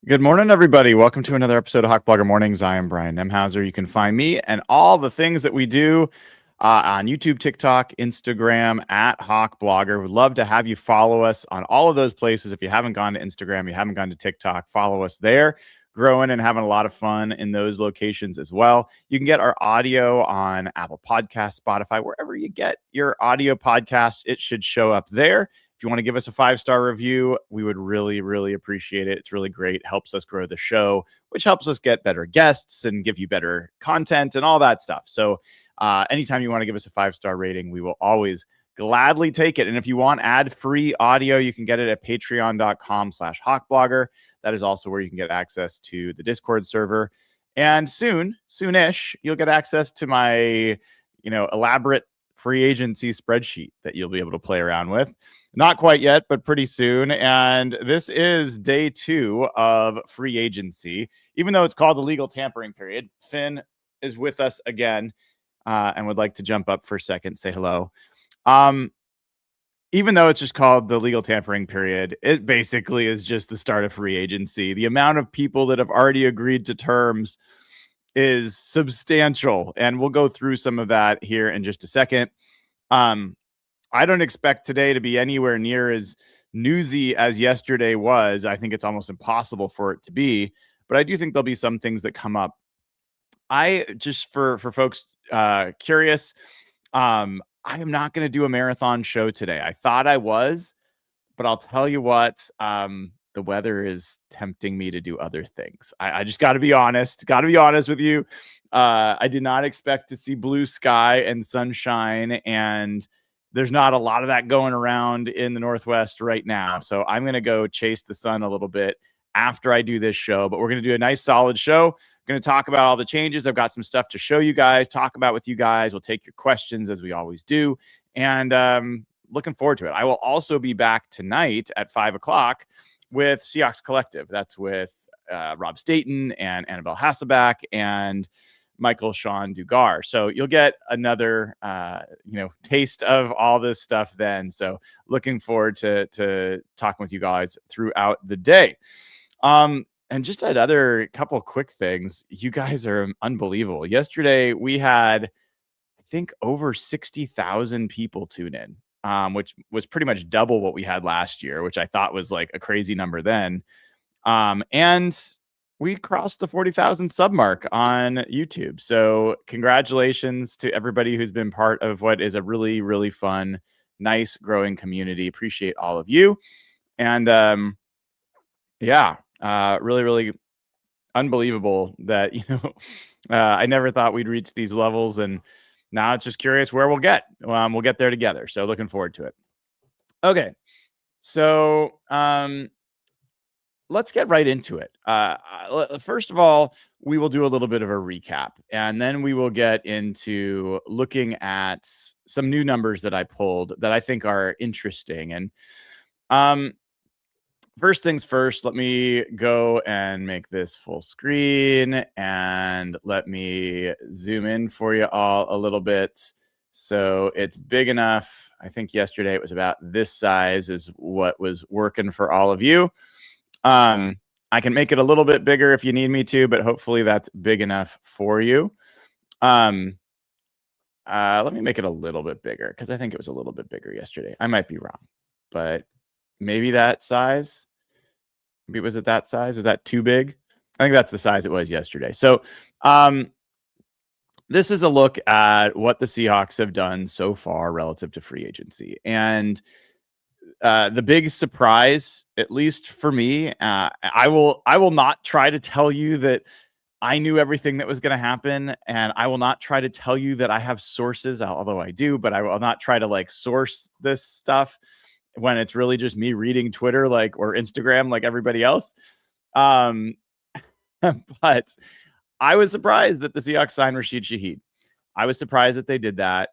Good morning, everybody. Welcome to another episode of Hawk Blogger Mornings. I am Brian Nemhauser. You can find me and all the things that we do on YouTube, TikTok, Instagram at Hawk Blogger. We'd love to have you follow us on all of those places. If you haven't gone to Instagram, you haven't gone to TikTok, follow us there. Growing and having a lot of fun in those locations as well. You can get our audio on Apple Podcasts, Spotify, wherever you get your audio podcast. It should show up there. If you want to give us a 5-star review, we would really, really appreciate it. It's really great. Helps us grow the show, which helps us get better guests and give you better content and all that stuff. So anytime you want to give us a 5-star rating, we will always gladly take it. And if you want ad-free audio, you can get it at patreon.com/hawkblogger. That is also where you can get access to the Discord server. And soonish, you'll get access to my, elaborate free agency spreadsheet that you'll be able to play around with. Not quite yet, but pretty soon. And this is day 2 of free agency. Even though it's called the legal tampering period, Finn is with us again and would like to jump up for a second, say hello. Even though it's just called the legal tampering period, it basically is just the start of free agency. The amount of people that have already agreed to terms is substantial, and we'll go through some of that here in just a second. I don't expect today to be anywhere near as newsy as yesterday was. I think it's almost impossible for it to be, but I do think there'll be some things that come up. I just, for folks curious, I am not going to do a marathon show today. I thought I was, but I'll tell you what, the weather is tempting me to do other things. I just got to be honest with you. I did not expect to see blue sky and sunshine, and there's not a lot of that going around in the Northwest right now. So I'm going to go chase the sun a little bit after I do this show, but we're going to do a nice solid show. We're going to talk about all the changes. I've got some stuff to show you guys, talk about with you guys. We'll take your questions as we always do. And looking forward to it. I will also be back tonight at 5:00 with Seahawks Collective. That's with Rob Staten and Annabelle Hasselback and Michael Sean Dugar. So you'll get another, taste of all this stuff then. So looking forward to talking with you guys throughout the day. And just another couple quick things. You guys are unbelievable. Yesterday we had, I think, over 60,000 people tune in, which was pretty much double what we had last year, which I thought was like a crazy number then. And we crossed the 40,000 sub mark on YouTube. So congratulations to everybody who's been part of what is a really, really fun, nice, growing community. Appreciate all of you. And really, really unbelievable that, I never thought we'd reach these levels. And now it's just curious where we'll get. We'll get there together. So looking forward to it. Okay. So let's get right into it. First of all, we will do a little bit of a recap, and then we will get into looking at some new numbers that I pulled that I think are interesting. And first things first, let me go and make this full screen, and let me zoom in for you all a little bit so it's big enough. I think yesterday it was about this size is what was working for all of you. I can make it a little bit bigger if you need me to, but hopefully that's big enough for you. Let me make it a little bit bigger because I think it was a little bit bigger yesterday. I might be wrong, but maybe that size. Maybe was it that size? Is that too big? I think that's the size it was yesterday. So this is a look at what the Seahawks have done so far relative to free agency. And the big surprise, at least for me, I will not try to tell you that I knew everything that was going to happen, and I will not try to tell you that I have sources, although I do, but I will not try to source this stuff when it's really just me reading Twitter or Instagram like everybody else. But I was surprised that the Seahawks signed Rashad Shaheed. I was surprised that they did that,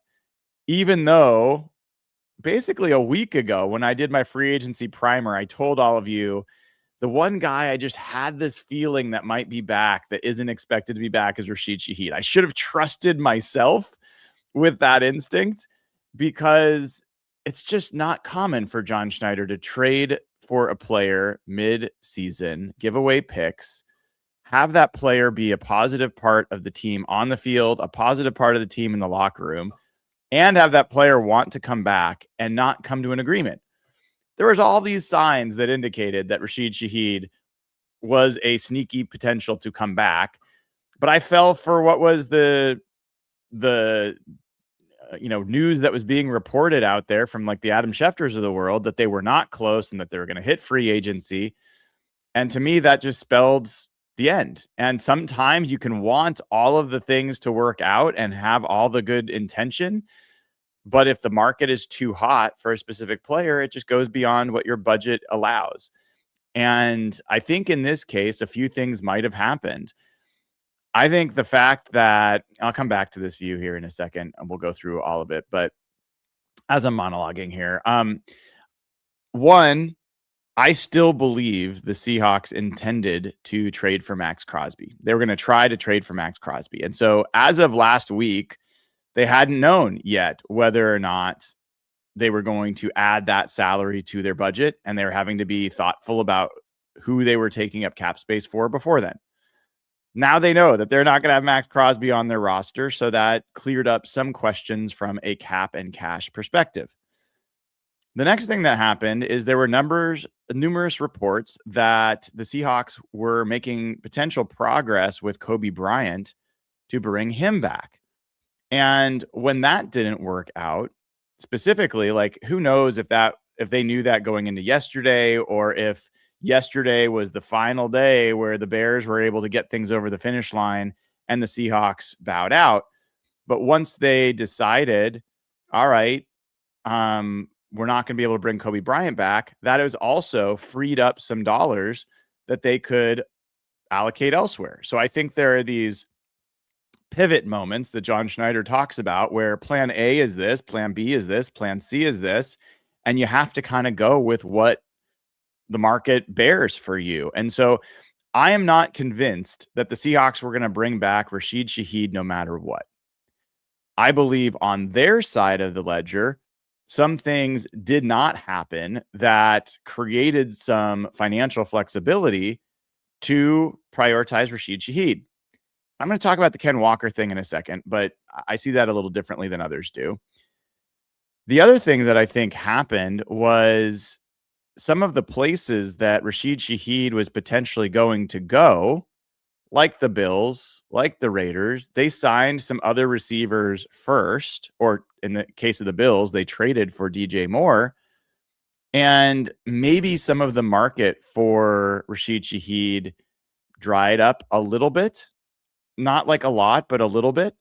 even though basically a week ago when I did my free agency primer, I told all of you the one guy I just had this feeling that might be back that isn't expected to be back is Rashad Shaheed. I should have trusted myself with that instinct because it's just not common for John Schneider to trade for a player mid-season, give away picks, have that player be a positive part of the team on the field, a positive part of the team in the locker room, and have that player want to come back and not come to an agreement. There was all these signs that indicated that Rashid Shaheed was a sneaky potential to come back, but I fell for what was the news that was being reported out there from like the Adam Schefters of the world that they were not close and that they were going to hit free agency. And to me, that just spelled the end. And sometimes you can want all of the things to work out and have all the good intention, but if the market is too hot for a specific player, it just goes beyond what your budget allows. And I think in this case, a few things might have happened. I think the fact that I'll come back to this view here in a second and we'll go through all of it. But as I'm monologuing here, one, I still believe the Seahawks intended to trade for Max Crosby. They were going to try to trade for Max Crosby. And so as of last week, they hadn't known yet whether or not they were going to add that salary to their budget. And they were having to be thoughtful about who they were taking up cap space for before then. Now they know that they're not going to have Max Crosby on their roster, so that cleared up some questions from a cap and cash perspective. The next thing that happened is there were numerous reports that the Seahawks were making potential progress with Kobe Bryant to bring him back. And when that didn't work out, specifically, like who knows if they knew that going into yesterday, or if yesterday was the final day where the Bears were able to get things over the finish line and the Seahawks bowed out. But once they decided, all right, we're not going to be able to bring Kobe Bryant back, that has also freed up some dollars that they could allocate elsewhere. So I think there are these pivot moments that John Schneider talks about where plan A is this, plan B is this, plan C is this, and you have to kind of go with what the market bears for you. And so I am not convinced that the Seahawks were going to bring back Rashid Shaheed no matter what. I believe on their side of the ledger, some things did not happen that created some financial flexibility to prioritize Rashid Shaheed. I'm going to talk about the Ken Walker thing in a second, but I see that a little differently than others do. The other thing that I think happened was some of the places that Rashid Shaheed was potentially going to go, like the Bills, like the Raiders, they signed some other receivers first, or in the case of the Bills, they traded for DJ Moore. And maybe some of the market for Rashid Shaheed dried up a little bit, not like a lot, but a little bit.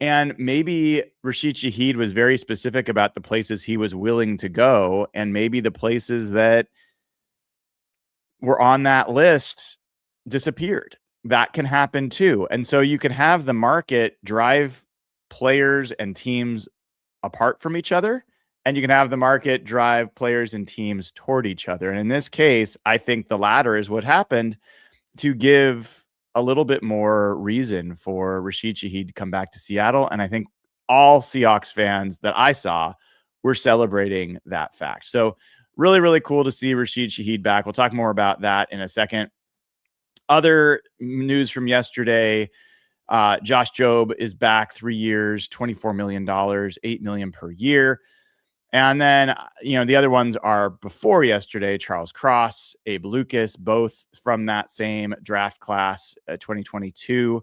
And maybe Rashid Shaheed was very specific about the places he was willing to go. And maybe the places that were on that list disappeared. That can happen too. And so you can have the market drive players and teams apart from each other, and you can have the market drive players and teams toward each other. And in this case, I think the latter is what happened to give a little bit more reason for Rashid Shaheed to come back to Seattle. And I think all Seahawks fans that I saw were celebrating that fact. So really, really cool to see Rashid Shaheed back. We'll talk more about that in a second. Other news from yesterday, Josh Jobe is back 3 years, $24 million, $8 million per year. And then, the other ones are before yesterday, Charles Cross, Abe Lucas, both from that same draft class, 2022,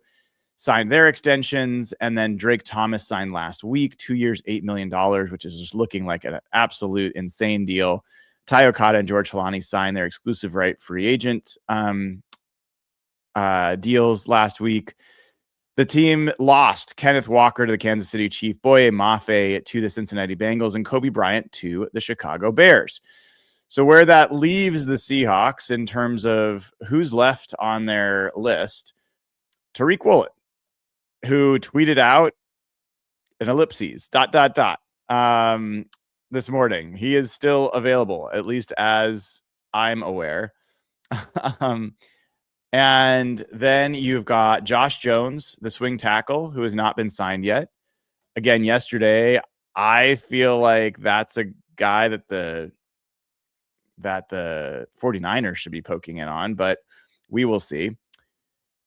signed their extensions. And then Drake Thomas signed last week, 2 years, $8 million, which is just looking like an absolute insane deal. Ty Okada and George Halani signed their exclusive right free agent deals last week. The team lost Kenneth Walker to the Kansas City Chiefs, Boye Mafe to the Cincinnati Bengals, and Kobe Bryant to the Chicago Bears. So where that leaves the Seahawks in terms of who's left on their list, Tariq Woolen, who tweeted out an ellipses, ... this morning. He is still available, at least as I'm aware. And then you've got Josh Jones, the swing tackle, who has not been signed yet. Again, yesterday, I feel like that's a guy that the that the 49ers should be poking in on, but we will see.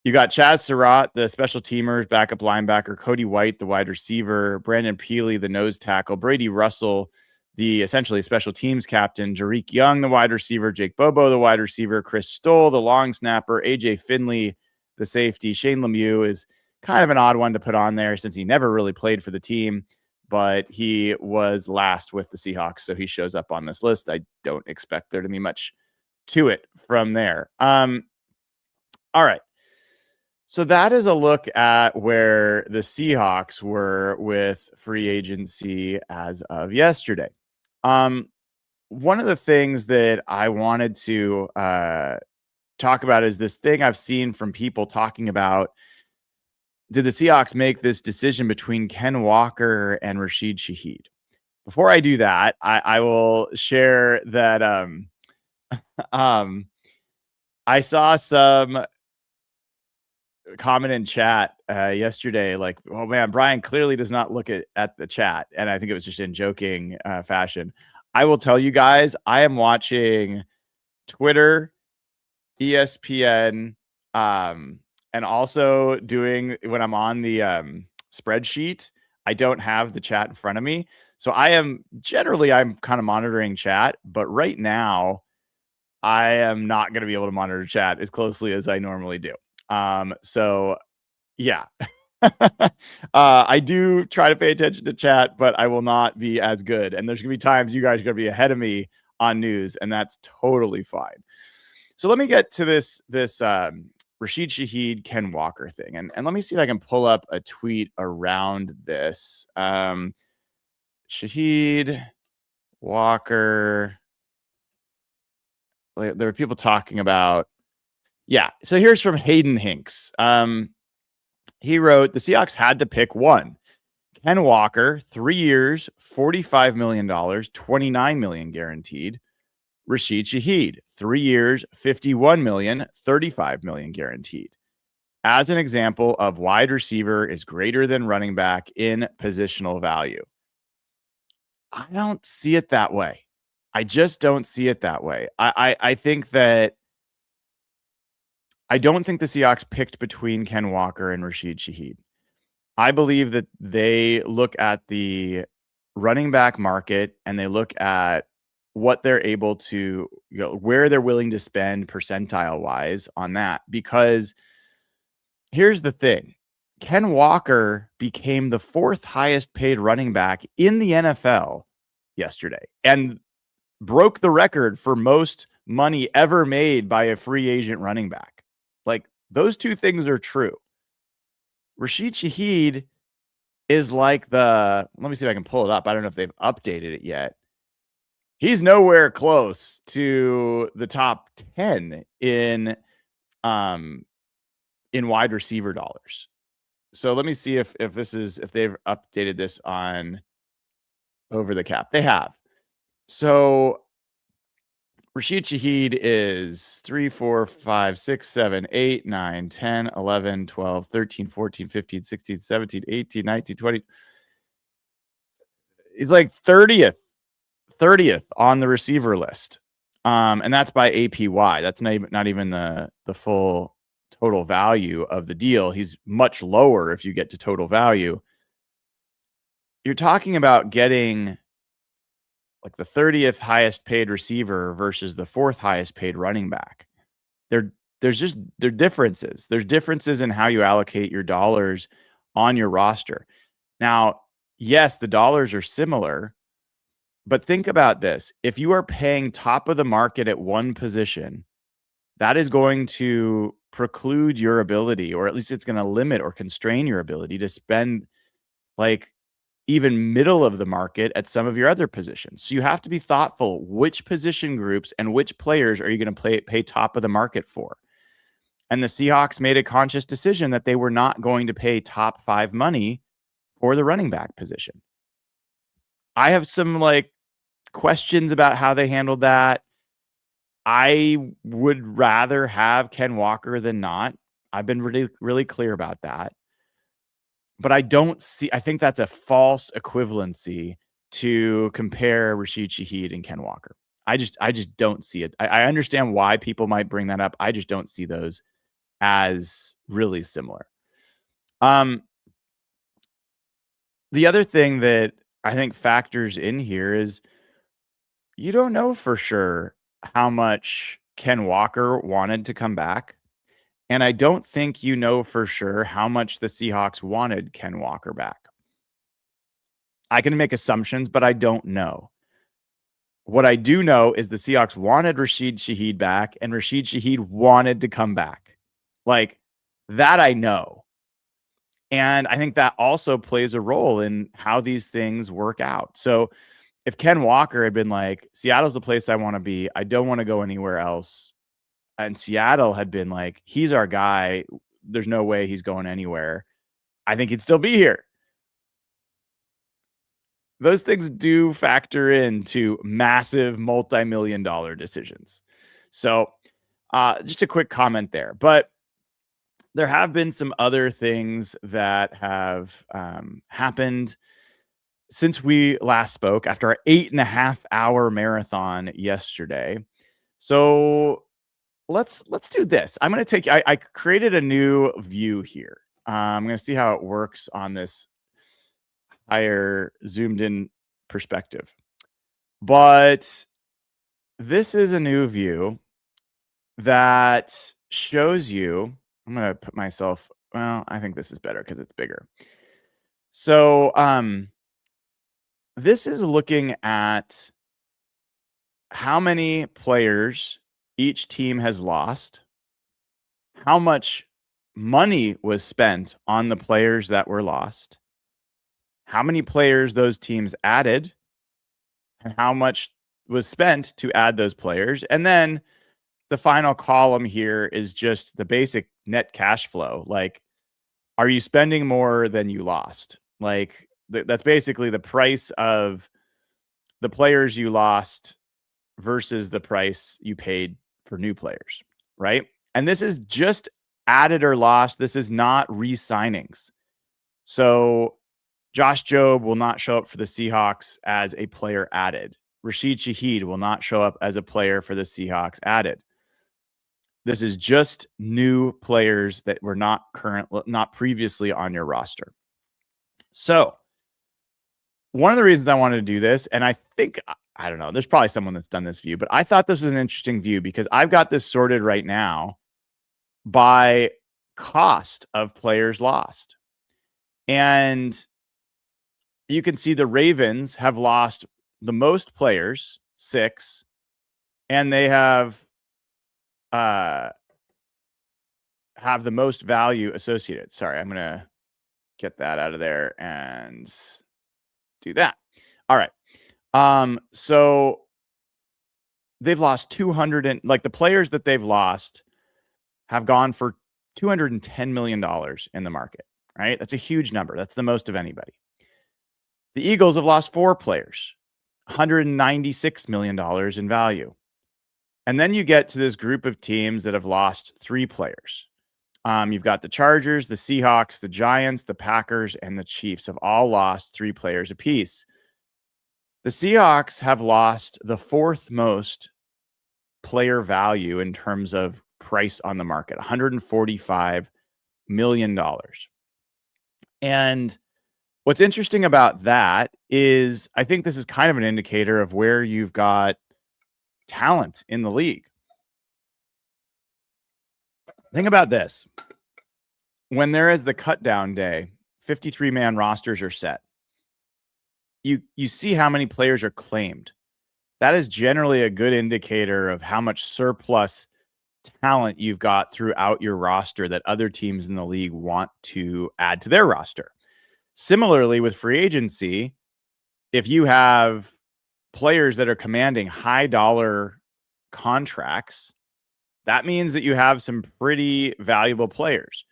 You got Chaz Surratt, the special teamers, backup linebacker, Cody White, the wide receiver, Brandon Peely, the nose tackle, Brady Russell, the essentially special teams captain, Jarick Young, the wide receiver, Jake Bobo, the wide receiver, Chris Stoll, the long snapper, AJ Finley, the safety. Shane Lemieux is kind of an odd one to put on there since he never really played for the team, but he was last with the Seahawks, so he shows up on this list. I don't expect there to be much to it from there. All right. So that is a look at where the Seahawks were with free agency as of yesterday. One of the things that I wanted to talk about is this thing I've seen from people talking about, did the Seahawks make this decision between Ken Walker and Rashid Shaheed? Before I do that, I will share that I saw some comment in chat yesterday, like, oh man, Brian clearly does not look at the chat. And I think it was just in joking fashion. I will tell you guys, I am watching Twitter, ESPN, and also doing when I'm on the spreadsheet, I don't have the chat in front of me. So I'm kind of monitoring chat, but right now I am not going to be able to monitor chat as closely as I normally do. So yeah, I do try to pay attention to chat, but I will not be as good. And there's gonna be times you guys are gonna be ahead of me on news, and that's totally fine. So let me get to this Rashid Shaheed, Ken Walker thing. And let me see if I can pull up a tweet around this. Shaheed, Walker. There were people talking about, yeah. So here's from Hayden Hinks. He wrote, the Seahawks had to pick one. Ken Walker, 3 years, $45 million, $29 million guaranteed. Rashid Shaheed, 3 years, $51 million, $35 million guaranteed. As an example of wide receiver is greater than running back in positional value. I don't see it that way. I just don't see it that way. I think that I don't think the Seahawks picked between Ken Walker and Rashid Shaheed. I believe that they look at the running back market and they look at what they're able to, where they're willing to spend percentile wise on that. Because here's the thing. Ken Walker became the 4th highest paid running back in the NFL yesterday and broke the record for most money ever made by a free agent running back. Like, those two things are true. Rashid Shaheed is like let me see if I can pull it up. I don't know if they've updated it yet. He's nowhere close to the top 10 in wide receiver dollars. So let me see if they've updated this on Over the Cap. They have. So Rashid Shaheed is 3, 4, 5, 6, 7, 8, 9, 10, 11, 12, 13, 14, 15, 16, 17, 18, 19, 20. He's like 30th on the receiver list. And that's by APY. That's not even the full total value of the deal. He's much lower if you get to total value. You're talking about getting like the 30th highest paid receiver versus the 4th highest paid running back. There's differences. There's differences in how you allocate your dollars on your roster. Now, yes, the dollars are similar, but think about this. If you are paying top of the market at one position, that is going to preclude your ability, or at least it's going to limit or constrain your ability to spend like even middle of the market at some of your other positions. So you have to be thoughtful. Which position groups and which players are you going to pay top of the market for? And the Seahawks made a conscious decision that they were not going to pay top 5 money for the running back position. I have some questions about how they handled that. I would rather have Ken Walker than not. I've been really, really clear about that. But I think that's a false equivalency to compare Rashid Shaheed and Ken Walker. I just don't see it. I understand why people might bring that up. I just don't see those as really similar. The other thing that I think factors in here is you don't know for sure how much Ken Walker wanted to come back. And I don't think you know for sure how much the Seahawks wanted Ken Walker back. I can make assumptions, but I don't know. What I do know is the Seahawks wanted Rashid Shaheed back, and Rashid Shaheed wanted to come back. Like, that I know. And I think that also plays a role in how these things work out. So if Ken Walker had been like, Seattle's the place I want to be, I don't want to go anywhere else, and Seattle had been like, he's our guy, there's no way he's going anywhere, I think he'd still be here. Those things do factor into massive multi-million dollar decisions. So just a quick comment there. But there have been some other things that have happened since we last spoke after our 8.5-hour marathon yesterday. So let's do this. I'm going to take, I created a new view here. I'm going to see how it works on this higher zoomed in perspective. But this is a new view that shows you, I'm going to put myself, well, I think this is better because it's bigger. So this is looking at how many players each team has lost, how much money was spent on the players that were lost, how many players those teams added, and how much was spent to add those players. And then the final column here is just the basic net cash flow. Like, are you spending more than you lost? Like, that's basically the price of the players you lost versus the price you paid for new players, right? And this is just added or lost. This is not re-signings. So Josh Jobe will not show up for the Seahawks as a player added. Rashid Shaheed will not show up as a player for the Seahawks added. This is just new players that were not previously on your roster. So one of the reasons I wanted to do this, and I think, I don't know, there's probably someone that's done this view, but I thought this was an interesting view because I've got this sorted right now by cost of players lost. And you can see the Ravens have lost the most players, 6, and they have the most value associated. Sorry, I'm going to get that out of there and do that. All right. So they've lost 200 and like the players that they've lost have gone for $210 million in the market, right? That's a huge number. That's the most of anybody. The Eagles have lost 4 players, $196 million in value. And then you get to this group of teams that have lost 3 players. You've got the Chargers, the Seahawks, the Giants, the Packers, and the Chiefs have all lost 3 players apiece. The Seahawks have lost the 4th most player value in terms of price on the market, $145 million. And what's interesting about that is I think this is kind of an indicator of where you've got talent in the league. Think about this. When there is the cut down day, 53-man rosters are set. You see how many players are claimed. That is generally a good indicator of how much surplus talent you've got throughout your roster that other teams in the league want to add to their roster. Similarly, with free agency, if you have players that are commanding high dollar contracts, that means that you have some pretty valuable players.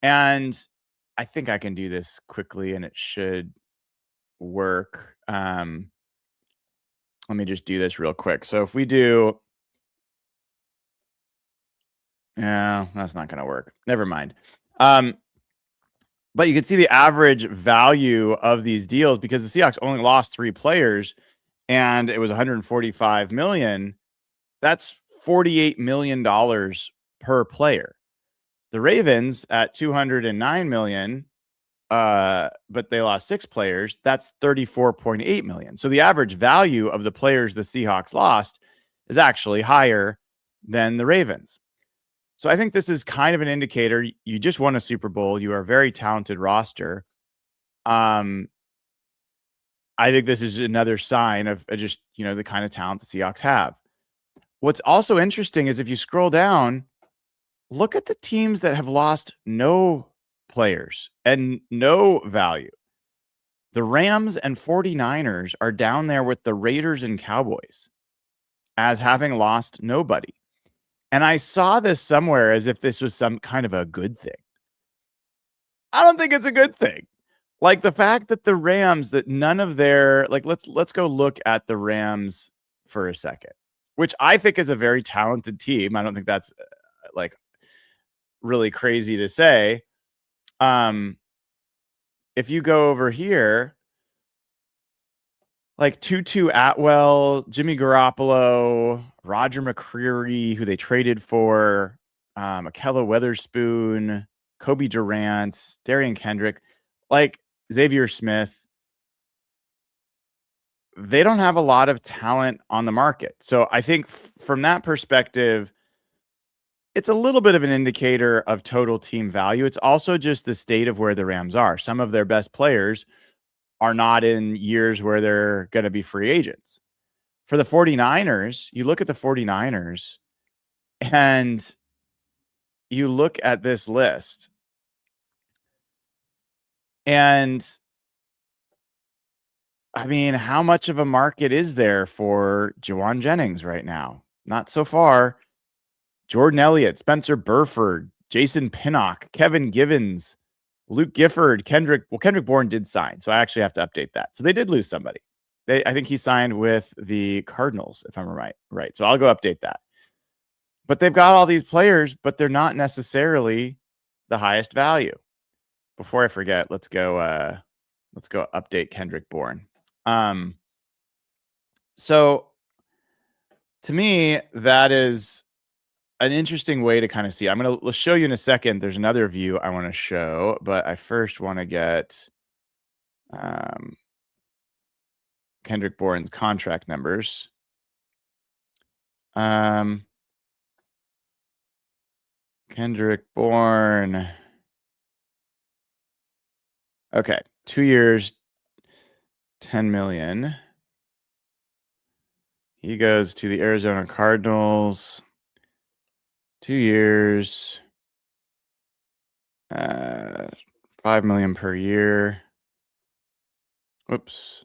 And I think I can do this quickly and it should work. Let me just do this real quick. So if we do, yeah, that's not going to work. Never mind. But you can see the average value of these deals because the Seahawks only lost 3 players. and it was 145 million. That's $48 million per player. The Ravens at 209 million, but they lost 6 players. That's 34.8 million. So the average value of the players the Seahawks lost is actually higher than the Ravens. So I think this is kind of an indicator. You just won a Super Bowl. You are a very talented roster. I think this is another sign of just, the kind of talent the Seahawks have. What's also interesting is if you scroll down, look at the teams that have lost no players and no value. The Rams and 49ers are down there with the Raiders and Cowboys as having lost nobody. And I saw this somewhere as if this was some kind of a good thing. I don't think it's a good thing. Like the fact that the Rams, that none of their, like, let's go look at the Rams for a second, which I think is a very talented team. I don't think that's like really crazy to say. If you go over here, like Tutu Atwell, Jimmy Garoppolo, Roger McCreary, who they traded for, Akella Weatherspoon, Kobe Durant, Darian Kendrick, like Xavier Smith, they don't have a lot of talent on the market. So I think from that perspective, it's a little bit of an indicator of total team value. It's also just the state of where the Rams are. Some of their best players are not in years where they're going to be free agents. For the 49ers, you look at the 49ers and you look at this list, and I mean, how much of a market is there for Juwan Jennings right now? Not so far. Jordan Elliott, Spencer Burford, Jason Pinnock, Kevin Givens, Luke Gifford, Kendrick Bourne did sign, so I actually have to update that. So they did lose somebody. I think he signed with the Cardinals, if I'm right. So I'll go update that. But they've got all these players, but they're not necessarily the highest value. Before I forget, let's go update Kendrick Bourne. So to me, that is an interesting way to kind of see. I'm going to show you in a second. There's another view I want to show, but I first want to get Kendrick Bourne's contract numbers. Kendrick Bourne. Okay, 2 years, 10 million. He goes to the Arizona Cardinals. 2 years, 5 million per year. Whoops.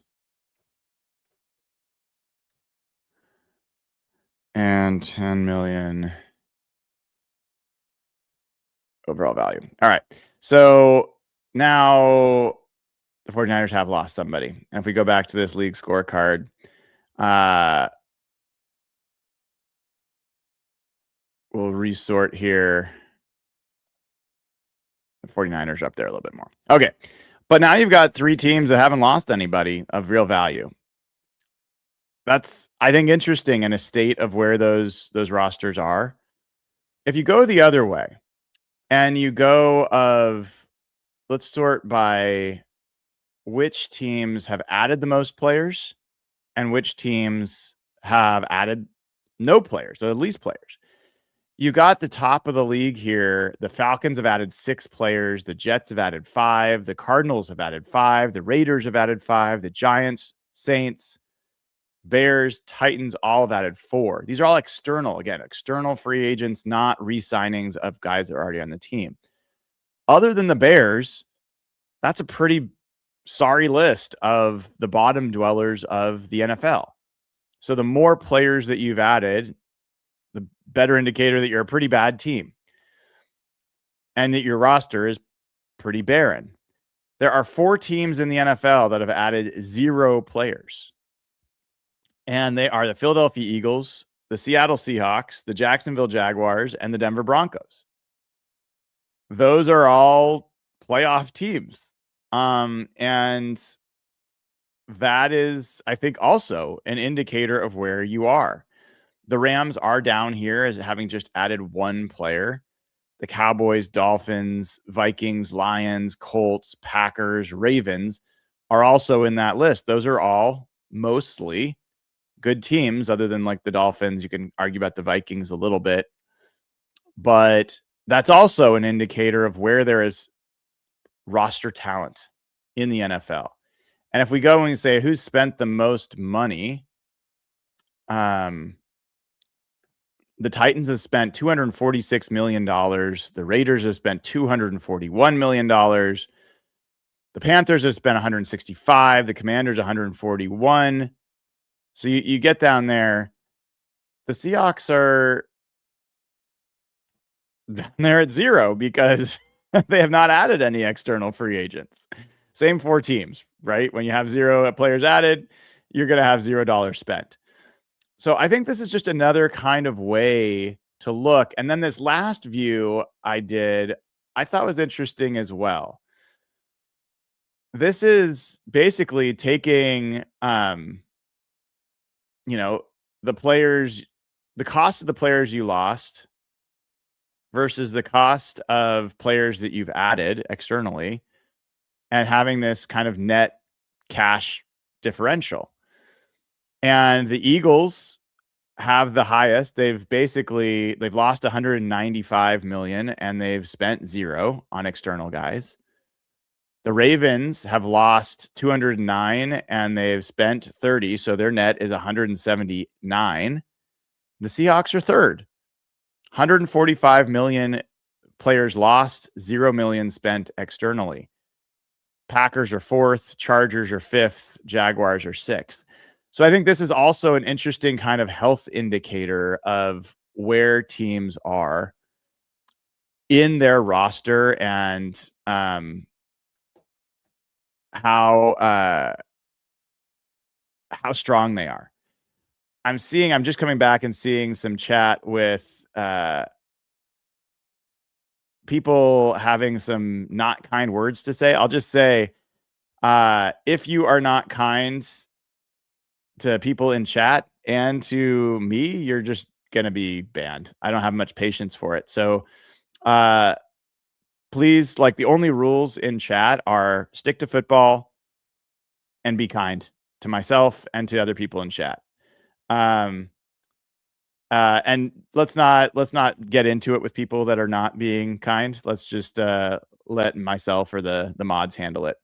And 10 million overall value. All right. So now the 49ers have lost somebody. And if we go back to this league scorecard, we'll resort here. The 49ers are up there a little bit more. Okay. But now you've got 3 teams that haven't lost anybody of real value. That's, I think, interesting in a state of where those rosters are. If you go the other way and you go let's sort by which teams have added the most players and which teams have added no players, or the least players. You got the top of the league here. The Falcons have added 6 players. The Jets have added 5. The Cardinals have added 5. The Raiders have added 5. The Giants, Saints, Bears, Titans all have added 4. These are all external free agents, not re-signings of guys that are already on the team. Other than the Bears, that's a pretty sorry list of the bottom dwellers of the NFL. So the more players that you've added, the better indicator that you're a pretty bad team and that your roster is pretty barren. There are 4 teams in the NFL that have added 0 players. And they are the Philadelphia Eagles, the Seattle Seahawks, the Jacksonville Jaguars, and the Denver Broncos. Those are all playoff teams. And that is, I think, also an indicator of where you are. The Rams are down here as having just added one player. The Cowboys, Dolphins, Vikings, Lions, Colts, Packers, Ravens are also in that list. Those are all mostly good teams, other than like the Dolphins. You can argue about the Vikings a little bit, but that's also an indicator of where there is roster talent in the NFL. And if we go and say who's spent the most money, the Titans have spent $246 million. The Raiders have spent $241 million. The Panthers have spent 165. The Commanders 141. So you get down there. The Seahawks are they're at zero because they have not added any external free agents. Same four teams, right? When you have zero players added, you're going to have $0 spent. So I think this is just another kind of way to look. And then this last view I did, I thought was interesting as well. This is basically taking, the players, the cost of the players you lost versus the cost of players that you've added externally, and having this kind of net cash differential. And the Eagles have the highest. They've lost 195 million and they've spent zero on external guys. The Ravens have lost 209 and they've spent 30, so their net is 179. The Seahawks are third. 145 million players lost, 0 million spent externally. Packers are fourth, Chargers are fifth, Jaguars are sixth. So I think this is also an interesting kind of health indicator of where teams are in their roster and how strong they are. I'm just coming back and seeing some chat with people having some not kind words to say. I'll just say, if you are not kind to people in chat and to me, you're just going to be banned. I don't have much patience for it. So, please, like, the only rules in chat are stick to football and be kind to myself and to other people in chat. And let's not get into it with people that are not being kind. Let's just let myself or the mods handle it.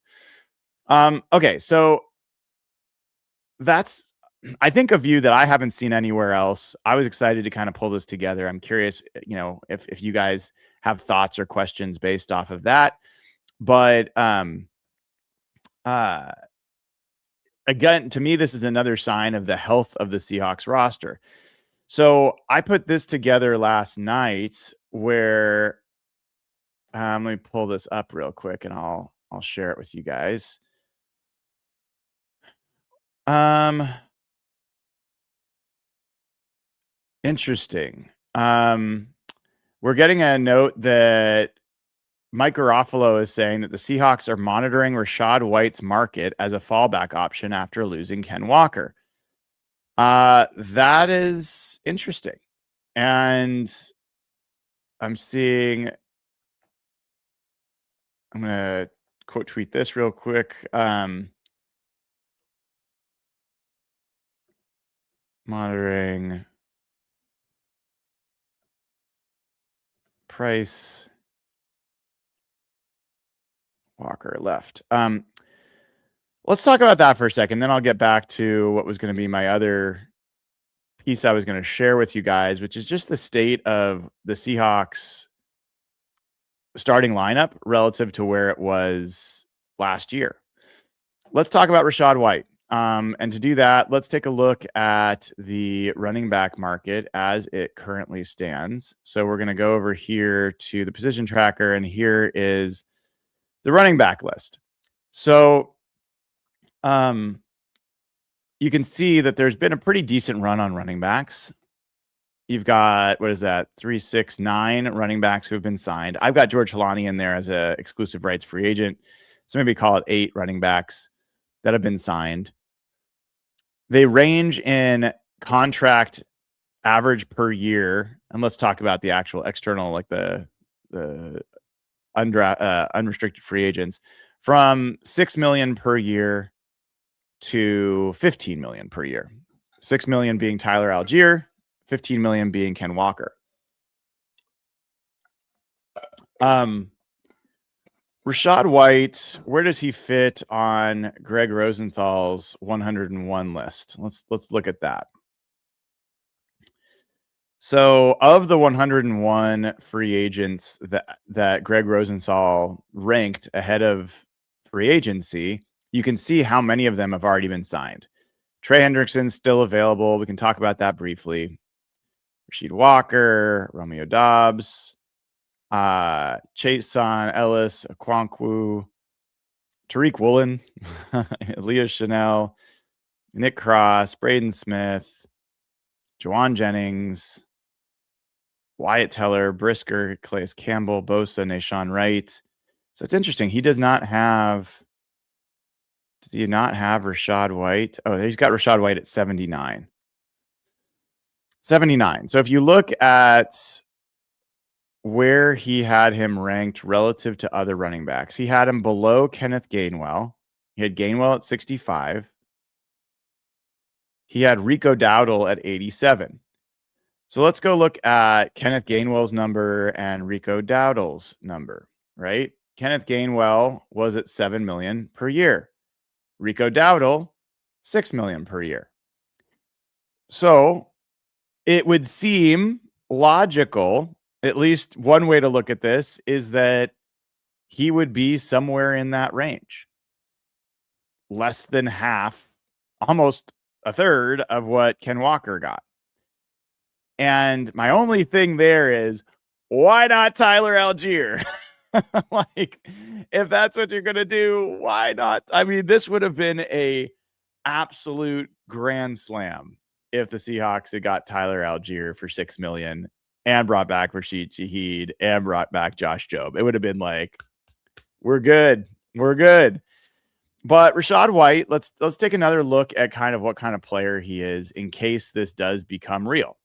Okay, so that's, I think, a view that I haven't seen anywhere else. I was excited to kind of pull this together. I'm curious, if you guys have thoughts or questions based off of that. But again, to me, this is another sign of the health of the Seahawks roster. So I put this together last night where, let me pull this up real quick and I'll share it with you guys. Interesting. We're getting a note that Mike Garofalo is saying that the Seahawks are monitoring Rashad White's market as a fallback option after losing Ken Walker. That is interesting. And I'm going to quote tweet this real quick. Monitoring Price Walker left. Let's talk about that for a second. Then I'll get back to what was going to be my other piece I was going to share with you guys, which is just the state of the Seahawks starting lineup relative to where it was last year. Let's talk about Rashad White. And to do that, let's take a look at the running back market as it currently stands. So we're going to go over here to the position tracker, and here is the running back list. So you can see that there's been a pretty decent run on running backs. You've got, 3, 6, 9 running backs who have been signed. I've got George Halani in there as an exclusive rights free agent. So maybe call it 8 running backs that have been signed. They range in contract average per year. And let's talk about the actual external, like the unrestricted free agents, from $6 million per year to $15 million per year. $6 million being Tyler Algier, $15 million being Ken Walker. Rashad White, where does he fit on Greg Rosenthal's 101 list? Let's look at that. So, of the 101 free agents that Greg Rosenthal ranked ahead of free agency, you can see how many of them have already been signed. Trey Hendrickson's still available. We can talk about that briefly. Rashid Walker, Romeo Dobbs, Chason Ellis, Okwankwu, Tariq Woolen, Leah Chanel, Nick Cross, Braden Smith, Juwan Jennings, Wyatt Teller, Brisker, Calais Campbell, Bosa, Nashawn Wright. So it's interesting. He does not have. Does he not have Rashad White? Oh, he's got Rashad White at 79. 79. So if you look at where he had him ranked relative to other running backs, he had him below Kenneth Gainwell. He had Gainwell at 65. He had Rico Dowdle at 87. So let's go look at Kenneth Gainwell's number and Rico Dowdle's number, right? Kenneth Gainwell was at $7 million per year. Rico Dowdle, $6 million per year. So it would seem logical, at least one way to look at this, is that he would be somewhere in that range. Less than half, almost a third of what Ken Walker got. And my only thing there is, why not Tyler Algier? Like, if that's what you're going to do, why not? I mean, this would have been a absolute grand slam if the Seahawks had got Tyler Algier for $6 million and brought back Rashid Shaheed and brought back Josh Jobe. It would have been like, we're good. We're good. But Rashad White, let's take another look at kind of what kind of player he is in case this does become real.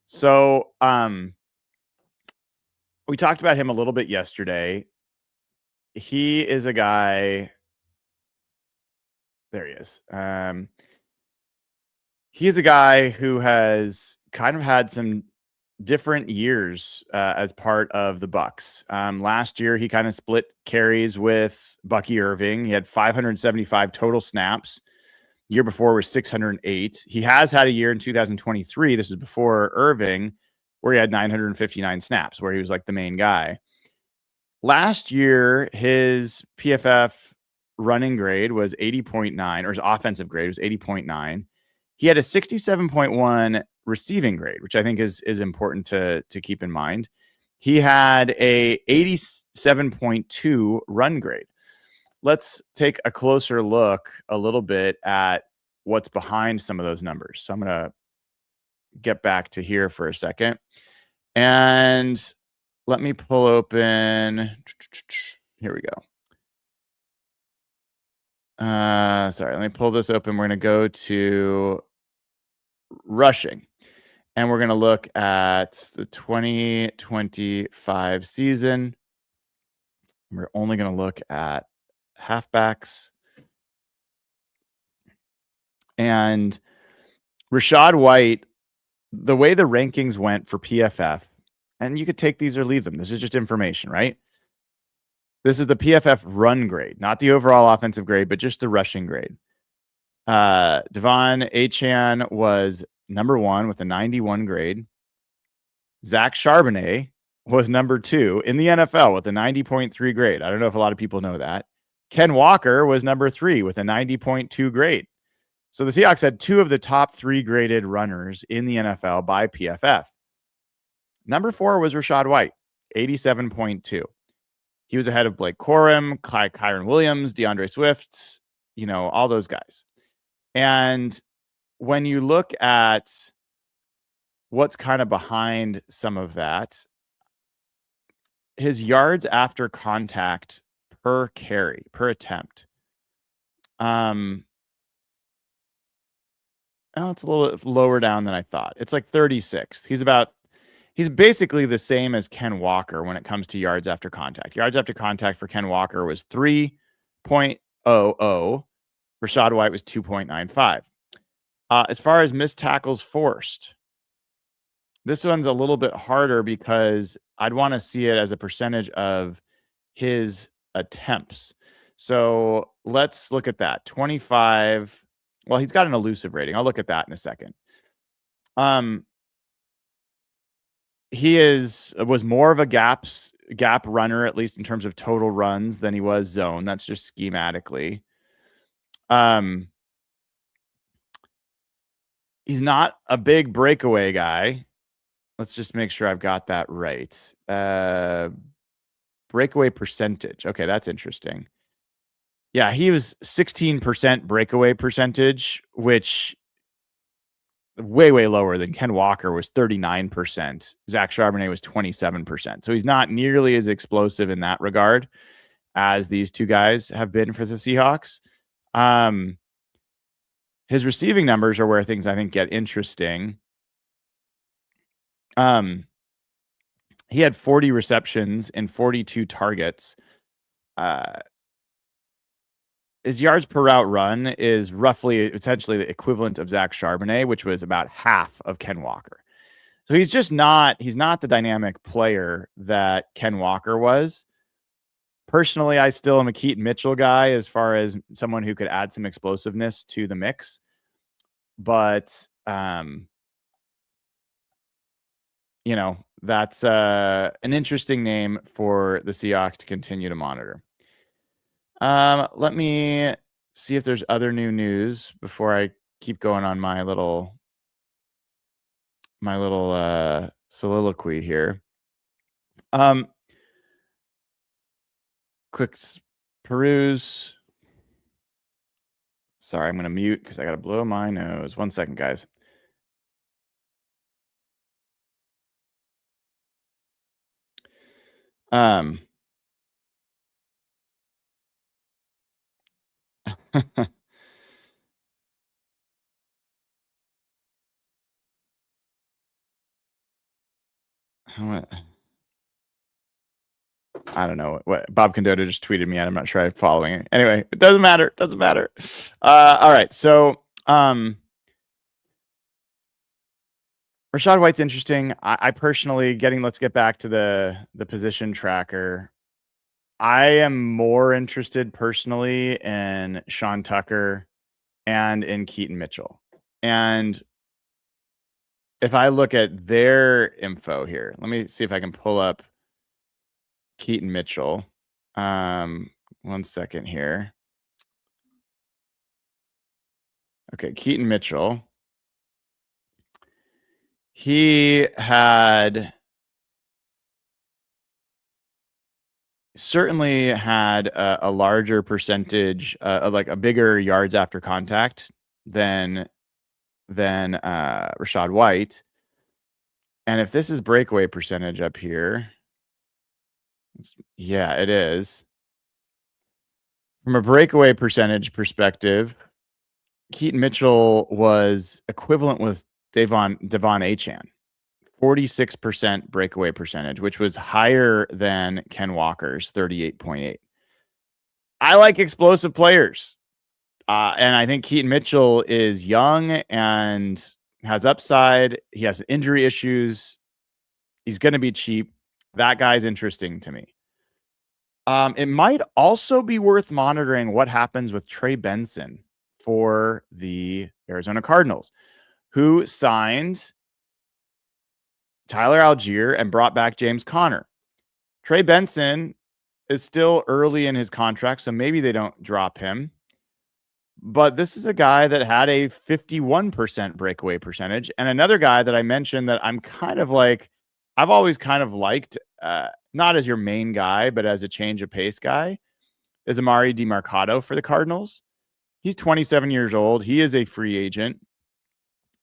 So, we talked about him a little bit yesterday. He is a guy. There he is. He is a guy who has kind of had some different years as part of the Bucs. Last year, he kind of split carries with Bucky Irving. He had 575 total snaps. Year before was 608. He has had a year in 2023. This is before Irving, where he had 959 snaps, where he was like the main guy. Last year, his PFF running grade was 80.9, or his offensive grade was 80.9. He had a 67.1 receiving grade, which I think is important to keep in mind. He had a 87.2 run grade. Let's take a closer look a little bit at what's behind some of those numbers. So I'm going to get back to here for a second. And let me pull open. Here we go. Sorry, let me pull this open. We're going to go to rushing. And we're going to look at the 2025 season. We're only going to look at halfbacks. And Rashad White, the way the rankings went for PFF, and you could take these or leave them. This is just information, right? This is the PFF run grade, not the overall offensive grade, but just the rushing grade. Devon Achane was number 1 with a 91 grade. Zach Charbonnet was number 2 in the NFL with a 90.3 grade. I don't know if a lot of people know that. Ken Walker was number 3 with a 90.2 grade. So the Seahawks had 2 of the top 3 graded runners in the NFL by PFF. Number 4 was Rashad White, 87.2. He was ahead of Blake Corum, Kyron Williams, DeAndre Swift, all those guys. And when you look at what's kind of behind some of that, his yards after contact per carry, per attempt, Oh, it's a little lower down than I thought. It's like 36. He's basically the same as Ken Walker when it comes to yards after contact. Yards after contact for Ken Walker was 3.00. Rashad White was 2.95. As far as missed tackles forced, this one's a little bit harder because I'd want to see it as a percentage of his attempts. So let's look at that. 25. Well, he's got an elusive rating. I'll look at that in a second. He was more of a gap runner, at least in terms of total runs, than he was zone. That's just schematically. He's not a big breakaway guy. Let's just make sure I've got that right. Breakaway percentage. Okay, that's interesting. Yeah, he was 16% breakaway percentage, which way lower than Ken Walker was 39%. Zach Charbonnet was 27%. So he's not nearly as explosive in that regard as these two guys have been for the Seahawks. His receiving numbers are where things I think get interesting. He had 40 receptions and 42 targets. His yards per route run is roughly essentially the equivalent of Zach Charbonnet, which was about half of Ken Walker. So he's not the dynamic player that Ken Walker was. Personally, I still am a Keaton Mitchell guy as far as someone who could add some explosiveness to the mix. But, that's an interesting name for the Seahawks to continue to monitor. Let me see if there's other new news before I keep going on my little soliloquy here. Quick peruse. Sorry, I'm going to mute because I got to blow my nose. 1 second, guys. I don't know what Bob Condotta just tweeted me at. I'm not sure I'm following it. Anyway, it doesn't matter. All right. So, Rashad White's interesting. I personally let's get back to the position tracker. I am more interested personally in Sean Tucker and in Keaton Mitchell. And if I look at their info here, let me see if I can pull up Keaton Mitchell. 1 second here. Okay, Keaton Mitchell. He certainly had a larger percentage, like a bigger yards after contact than Rashad White. And if this is breakaway percentage up here, yeah, it is. From a breakaway percentage perspective, Keaton Mitchell was equivalent with Devon Achane, 46% breakaway percentage, which was higher than Ken Walker's 38.8. I like explosive players. And I think Keaton Mitchell is young and has upside. He has injury issues. He's going to be cheap. That guy's interesting to me. It might also be worth monitoring what happens with Trey Benson for the Arizona Cardinals, who signed Tyler Algier and brought back James Conner. Trey Benson is still early in his contract, so maybe they don't drop him. But this is a guy that had a 51% breakaway percentage. And another guy that I mentioned that I'm kind of like, I've always kind of liked, not as your main guy, but as a change of pace guy, is Amari DiMercato for the Cardinals. He's 27 years old. He is a free agent.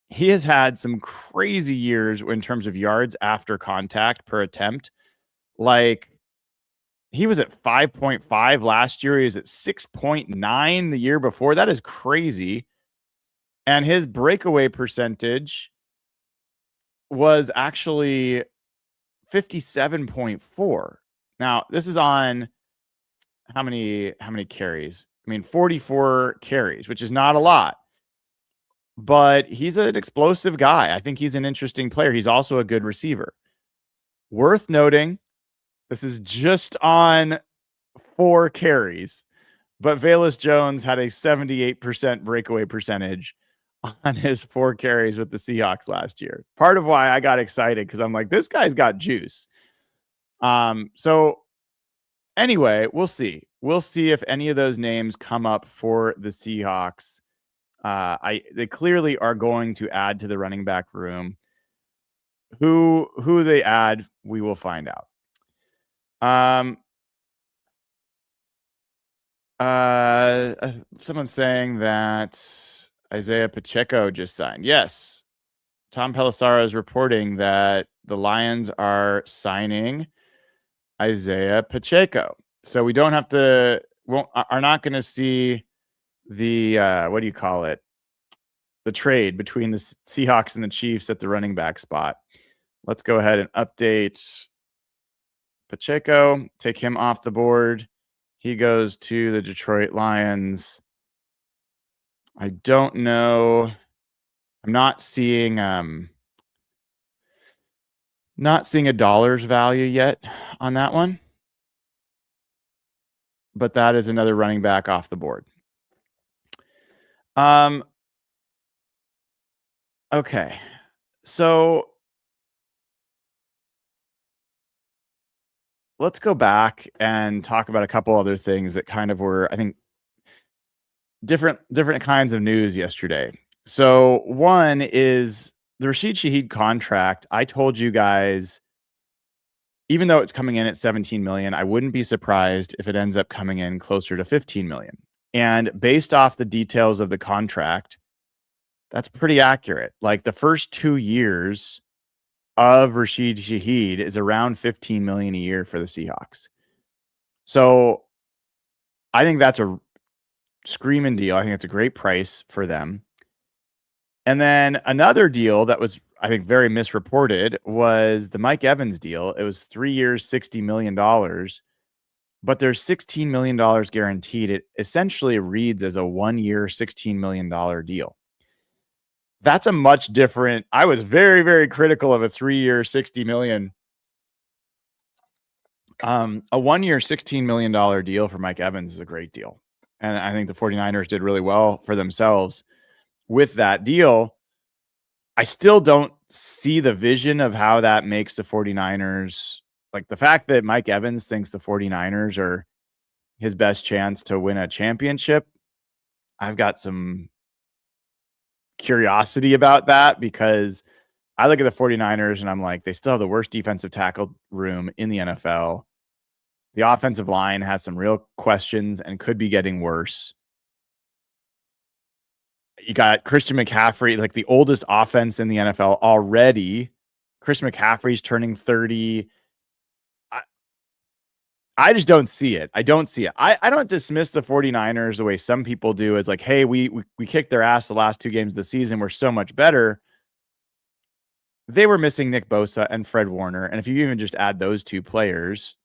He has had some crazy years in terms of yards after contact per attempt. Like, He was at 5.5 last year. He was at 6.9 the year before. That is crazy. And his breakaway percentage was actually 57.4. Now, this is on how many carries? I mean, 44 carries, which is not a lot. But he's an explosive guy. I think he's an interesting player. He's also a good receiver. Worth noting, this is just on 4 carries, but Velus Jones had a 78% breakaway percentage on his 4 carries with the Seahawks last year. Part of why I got excited, because I'm like, this guy's got juice. So anyway, we'll see. We'll see if any of those names come up for the Seahawks. They clearly are going to add to the running back room. Who they add, we will find out. Someone's saying that Isaiah Pacheco just signed. Yes. Tom Pelissaro is reporting that the Lions are signing Isaiah Pacheco. So we don't have to, are not going to see the, what do you call it? The trade between the Seahawks and the Chiefs at the running back spot. Let's go ahead and update Pacheco, take him off the board. He goes to the Detroit Lions. I don't know. I'm not seeing a dollars value yet on that one. But that is another running back off the board. Okay. So let's go back and talk about a couple other things that kind of were, I think, different kinds of news yesterday. So one is the Rashid Shaheed contract. I told you guys, even though it's coming in at 17 million, I wouldn't be surprised if it ends up coming in closer to 15 million. And based off the details of the contract, that's pretty accurate. Like the first 2 years of Rashid Shaheed is around 15 million a year for the Seahawks. So I think that's a screaming deal. I think it's a great price for them. And then another deal that was, I think, very misreported was the Mike Evans deal. It was 3 years, $60 million, but there's $16 million guaranteed. It essentially reads as a 1 year, $16 million deal. That's a much different. I was very, very critical of a 3 year, $60 million. A 1 year, $16 million deal for Mike Evans is a great deal. And I think the 49ers did really well for themselves with that deal. I still don't see the vision of how that makes the 49ers. Like the fact that Mike Evans thinks the 49ers are his best chance to win a championship. I've got some curiosity about that, because I look at the 49ers and I'm like, they still have the worst defensive tackle room in the NFL. The offensive line has some real questions and could be getting worse. You got Christian McCaffrey, like the oldest offense in the NFL already. Christian McCaffrey's turning 30. I just don't see it. I don't see it. I don't dismiss the 49ers the way some people do. It's like, hey, we kicked their ass the last 2 games of the season. We're so much better. They were missing Nick Bosa and Fred Warner. And if you even just add those 2 players,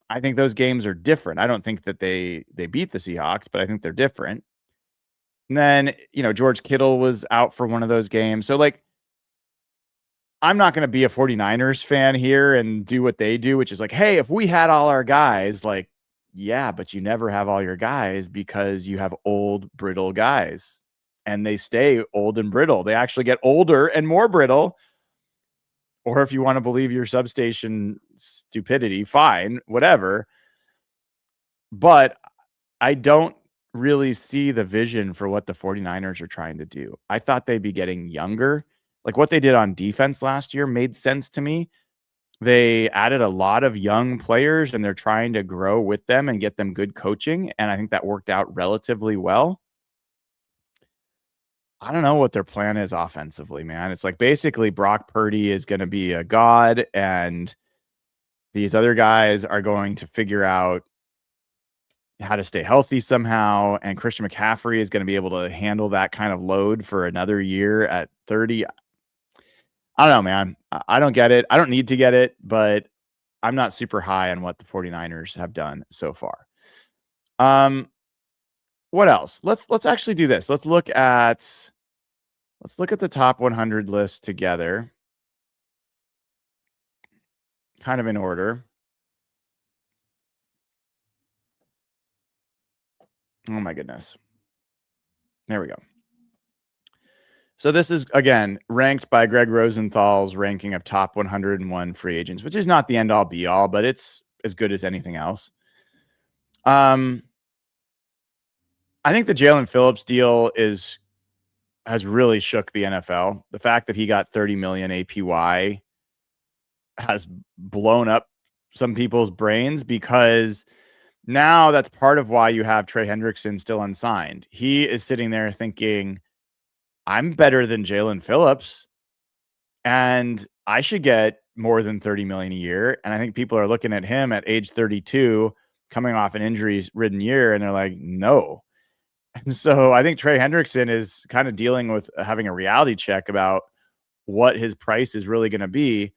I think those games are different. I don't think that they beat the Seahawks, but I think they're different. And then, George Kittle was out for one of those games. So, like, I'm not going to be a 49ers fan here and do what they do, which is like, hey, if we had all our guys, like, yeah, but you never have all your guys because you have old, brittle guys, and they stay old and brittle. They actually get older and more brittle. Or if you want to believe your substation stupidity, fine, whatever. But I don't really see the vision for what the 49ers are trying to do. I thought they'd be getting younger. Like what they did on defense last year made sense to me. They added a lot of young players and they're trying to grow with them and get them good coaching. And I think that worked out relatively well. I don't know what their plan is offensively, man. It's like basically Brock Purdy is going to be a god and These other guys are going to figure out how to stay healthy somehow, and Christian McCaffrey is going to be able to handle that kind of load for another year at 30. I don't know, man. I don't get it. I don't need to get it, but I'm not super high on what the 49ers have done so far. What else? Let's actually do this. Let's look at the top 100 list together, kind of in order. Oh my goodness. There we go. So this is, again, ranked by Greg Rosenthal's ranking of top 101 free agents, which is not the end all be all, but it's as good as anything else. I think the Jalen Phillips deal has really shook the NFL. The fact that he got 30 million APY has blown up some people's brains, because now that's part of why you have Trey Hendrickson still unsigned. He is sitting there thinking, I'm better than Jalen Phillips, and I should get more than 30 million a year. And I think people are looking at him at age 32, coming off an injury-ridden year, and they're like, no. And so I think Trey Hendrickson is kind of dealing with having a reality check about what his price is really going to be.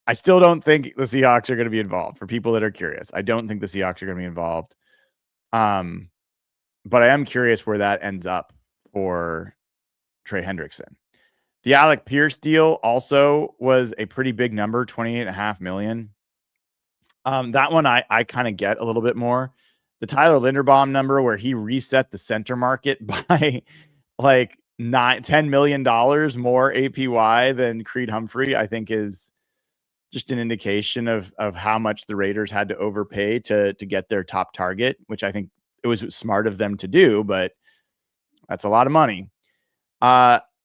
I still don't think the Seahawks are going to be involved. For people that are curious, I don't think the Seahawks are going to be involved. But I am curious where that ends up for Trey Hendrickson. The Alec Pierce deal also was a pretty big number, 28.5 million. That one I kind of get a little bit more. The Tyler Linderbaum number, where he reset the center market by like $10 million more APY than Creed Humphrey, I think is just an indication of how much the Raiders had to overpay to get their top target, which I think it was smart of them to do, but that's a lot of money.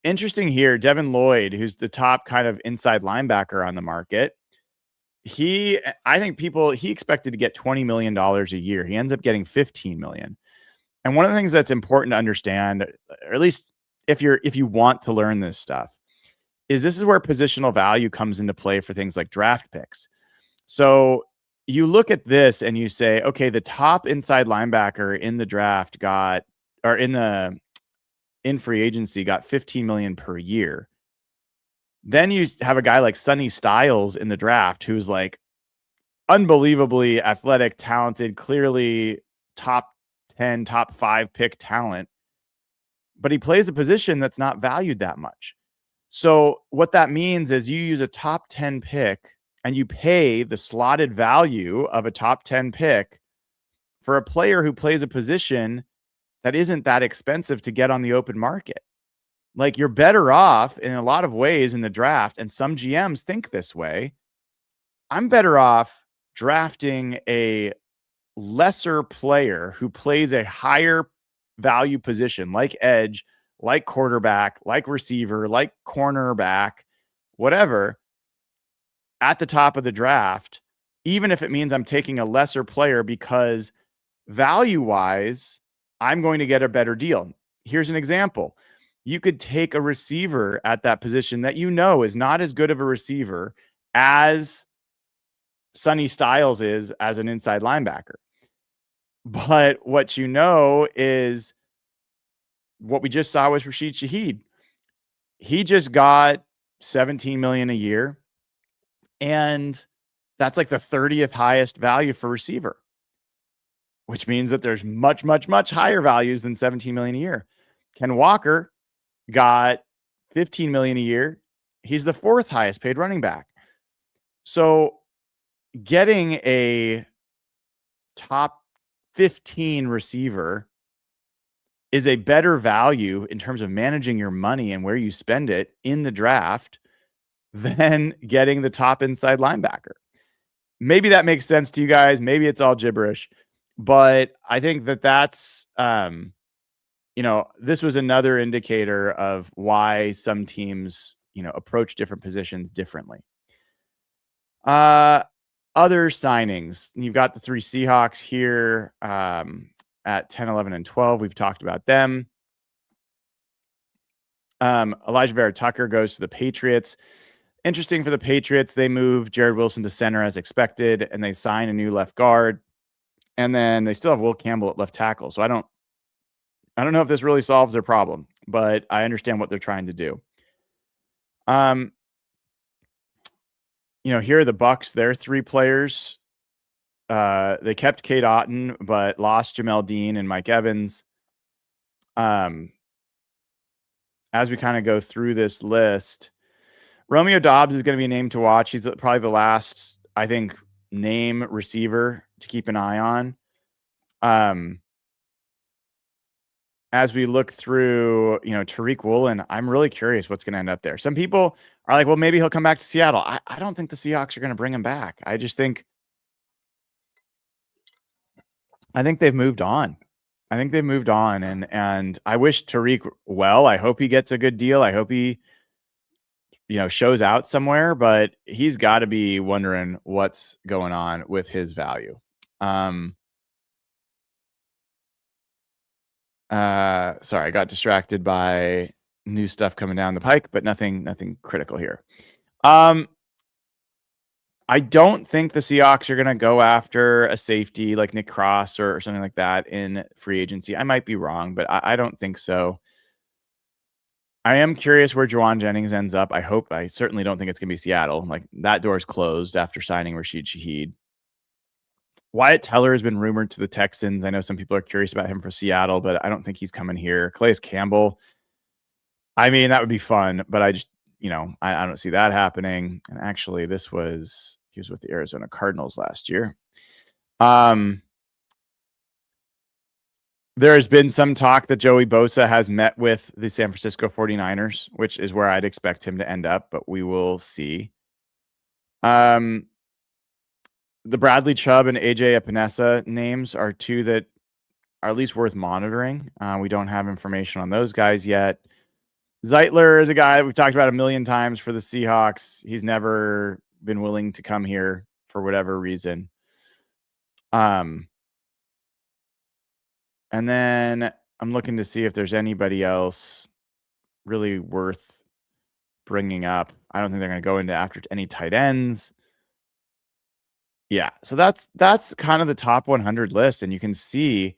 Interesting here, Devin Lloyd, who's the top kind of inside linebacker on the market. He expected to get $20 million a year. He ends up getting $15 million. And one of the things that's important to understand, or at least if you want to learn this stuff, is this is where positional value comes into play for things like draft picks. So you look at this and you say, okay, the top inside linebacker in the draft in free agency got 15 million per year. Then you have a guy like Sonny Styles in the draft, who's like unbelievably athletic, talented, clearly top 10, top 5 pick talent, but he plays a position that's not valued that much. So what that means is you use a top 10 pick and you pay the slotted value of a top 10 pick for a player who plays a position that isn't that expensive to get on the open market. Like, you're better off in a lot of ways in the draft, and some GMs think this way. I'm better off drafting a lesser player who plays a higher value position, like edge, like quarterback, like receiver, like cornerback, whatever, at the top of the draft, even if it means I'm taking a lesser player, because value-wise, I'm going to get a better deal. Here's an example. You could take a receiver at that position that is not as good of a receiver as Sonny Styles is as an inside linebacker. But what is what we just saw with Rashid Shaheed. He just got 17 million a year, and that's like the 30th highest value for receiver, which means that there's much, much, much higher values than 17 million a year. Ken Walker got 15 million a year. He's the 4th highest paid running back. So getting a top 15 receiver is a better value in terms of managing your money and where you spend it in the draft than getting the top inside linebacker. Maybe that makes sense to you guys. Maybe it's all gibberish, but I think that's, this was another indicator of why some teams, approach different positions differently. Other signings, you've got the 3 Seahawks here at 10, 11, and 12. We've talked about them. Elijah Vera Tucker goes to the Patriots. Interesting for the Patriots, they moved Jared Wilson to center as expected, and they sign a new left guard. And then they still have Will Campbell at left tackle. So I don't know if this really solves their problem, but I understand what they're trying to do. Here are the Bucks. They're 3 players. They kept Cade Otton, but lost Jamel Dean and Mike Evans. As we kind of go through this list, Romeo Doubs is going to be a name to watch. He's probably the last, I think, name receiver to keep an eye on. As we look through, Tariq Woolen, I'm really curious what's going to end up there. Some people are like, well, maybe he'll come back to Seattle. I don't think the Seahawks are going to bring him back. I think they've moved on. And I wish Tariq well. I hope he gets a good deal. I hope he, shows out somewhere, but he's got to be wondering what's going on with his value. Sorry, I got distracted by new stuff coming down the pike, but nothing critical here. I don't think the Seahawks are going to go after a safety like Nick Cross or something like that in free agency. I might be wrong, but I don't think so. I am curious where Juwan Jennings ends up. I certainly don't think it's going to be Seattle. Like, that door is closed after signing Rashid Shaheed. Wyatt Teller has been rumored to the Texans. I know some people are curious about him for Seattle, but I don't think he's coming here. Calais Campbell, I mean, that would be fun, but I just, I don't see that happening. And actually, he was with the Arizona Cardinals last year. There has been some talk that Joey Bosa has met with the San Francisco 49ers, which is where I'd expect him to end up, but we will see. The Bradley Chubb and AJ Epinesa names are 2 that are at least worth monitoring. We don't have information on those guys yet. Zeitler is a guy we've talked about a million times for the Seahawks. He's never been willing to come here for whatever reason. And then I'm looking to see if there's anybody else really worth bringing up. I don't think they're going to go into after any tight ends. Yeah, so that's kind of the top 100 list, and you can see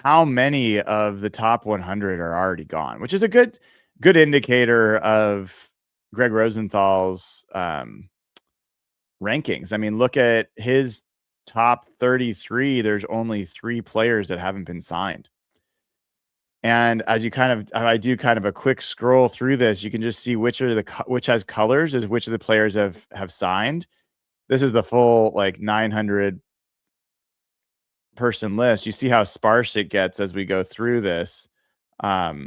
how many of the top 100 are already gone, which is a good indicator of Greg Rosenthal's rankings. I mean, look at his top 33. There's only 3 players that haven't been signed. And as I do kind of a quick scroll through this, you can just see which has colors is which of the players have signed. This is the full 900 person list. You see how sparse it gets as we go through this. Yeah,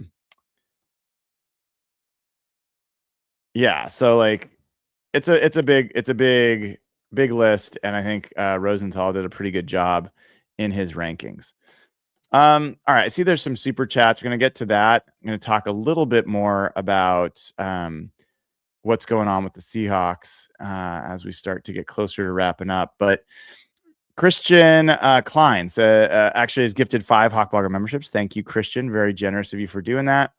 so it's a big list, and I think Rosenthal did a pretty good job in his rankings. All right, I see there's some super chats. We're going to get to that. I'm going to talk a little bit more about what's going on with the Seahawks as we start to get closer to wrapping up. But Christian Klein actually has gifted 5 Hawkblogger memberships. Thank you, Christian. Very generous of you for doing that.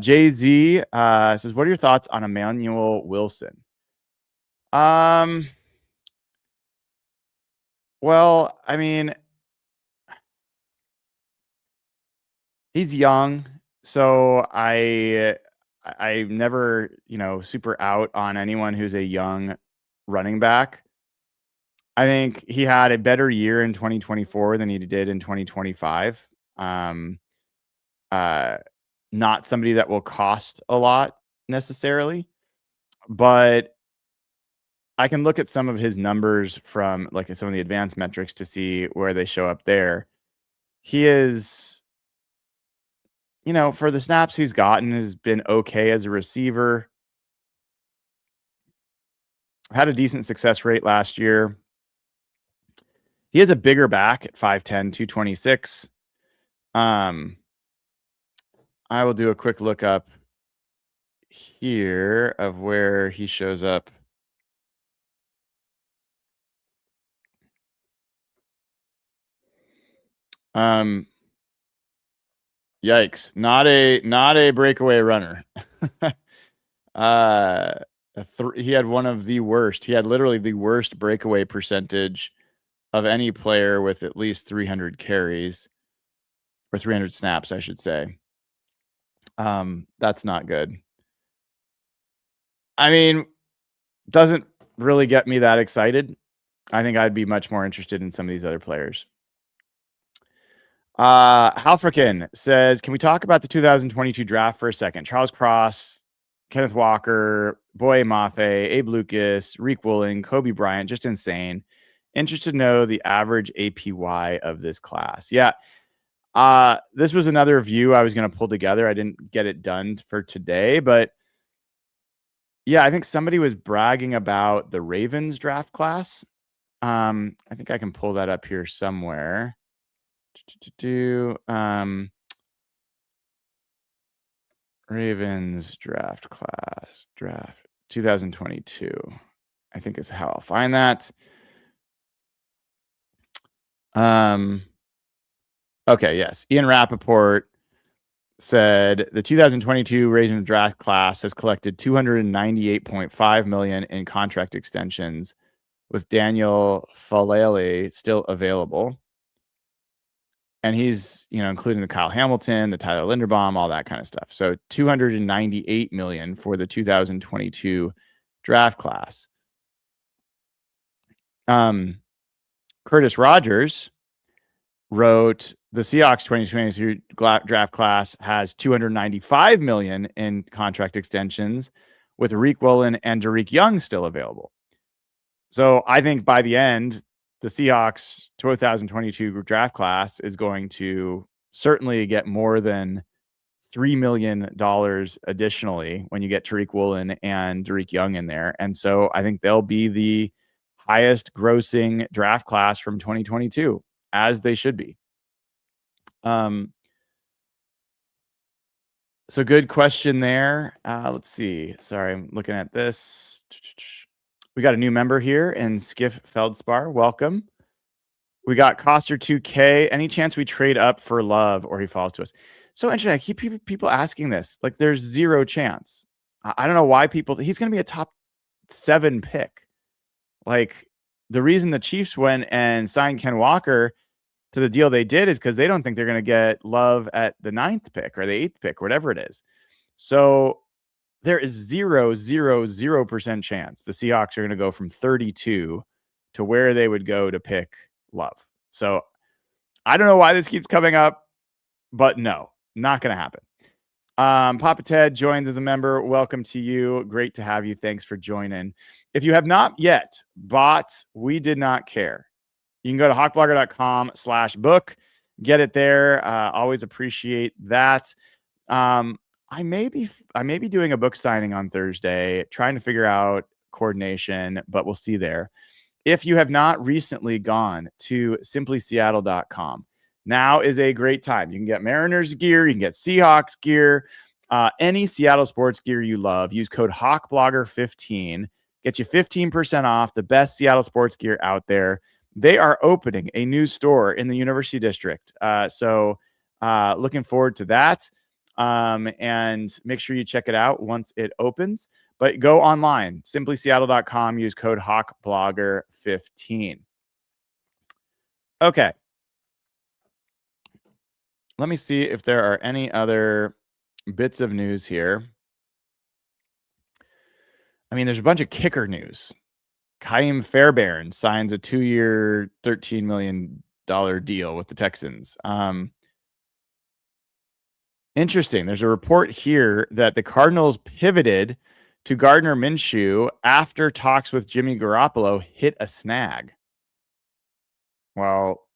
Jay-Z says, what are your thoughts on Emmanuel Wilson? Well, I mean, he's young, so I'm never, super out on anyone who's a young running back. I think he had a better year in 2024 than he did in 2025. Not somebody that will cost a lot necessarily, but I can look at some of his numbers from some of the advanced metrics to see where they show up there. He is, for the snaps he's gotten, has been okay as a receiver. Had a decent success rate last year. He has a bigger back at 5'10", 226. I will do a quick look up here of where he shows up. Yikes. Not a breakaway runner. He had one of the worst. He had literally the worst breakaway percentage of any player with at least 300 carries or 300 snaps, I should say. That's not good. I mean, doesn't really get me that excited. I think I'd be much more interested in some of these other players. Halfrican says, can we talk about the 2022 draft for a second? Charles Cross, Kenneth Walker, Boye Mafe, Abe Lucas, Reek Wooling, Kobe Bryant, just insane. Interested to know the average APY of this class. Yeah. This was another view I was going to pull together. I didn't get it done for today, but yeah, I think somebody was bragging about the Ravens draft class. I think I can pull that up here somewhere. Ravens draft class, draft 2022, I think is how I'll find that. Okay, yes. Ian Rappaport said the 2022 Ravens draft class has collected $298.5 million in contract extensions, with Daniel Falele still available. And he's, including the Kyle Hamilton, the Tyler Linderbaum, all that kind of stuff. So $298 million for the 2022 draft class. Curtis Rogers wrote the Seahawks 2023 draft class has $295 million in contract extensions, with Reek Woolen and Derek Young still available. So I think by the end, the Seahawks 2022 draft class is going to certainly get more than $3 million additionally when you get Tariq Woolen and Derek Young in there. And so I think they'll be the highest grossing draft class from 2022, as they should be. So good question there. Let's see. Sorry, I'm looking at this. We got a new member here in Skiff Feldspar. Welcome. We got Coster 2K. Any chance we trade up for Love or he falls to us? So interesting. I keep people asking this. Like, there's zero chance. I don't know why he's going to be a top 7 pick. Like, the reason the Chiefs went and signed Ken Walker to the deal they did is because they don't think they're going to get Love at the 9th pick or the 8th pick, whatever it is. So there is 0.000% chance the Seahawks are going to go from 32 to where they would go to pick Love. So I don't know why this keeps coming up, but no, not going to happen. Papa Ted joins as a member. Welcome to you. Great to have you. Thanks for joining. If you have not yet bought We Did Not Care, you can go to hawkblogger.com/book. Get it there. Always appreciate that. I may be doing a book signing on Thursday, trying to figure out coordination, but we'll see there. If you have not recently gone to simplyseattle.com, now is a great time. You can get Mariners gear, you can get Seahawks gear, any Seattle sports gear you love. Use code HawkBlogger15. Get you 15% off the best Seattle sports gear out there. They are opening a new store in the University District. So looking forward to that. And make sure you check it out once it opens. But go online, simplyseattle.com. Use code HawkBlogger15. Okay. Let me see if there are any other bits of news here. I mean, there's a bunch of kicker news. Chaim Fairbairn signs a 2-year, $13 million deal with the Texans. Interesting. There's a report here that the Cardinals pivoted to Gardner Minshew after talks with Jimmy Garoppolo hit a snag. Well,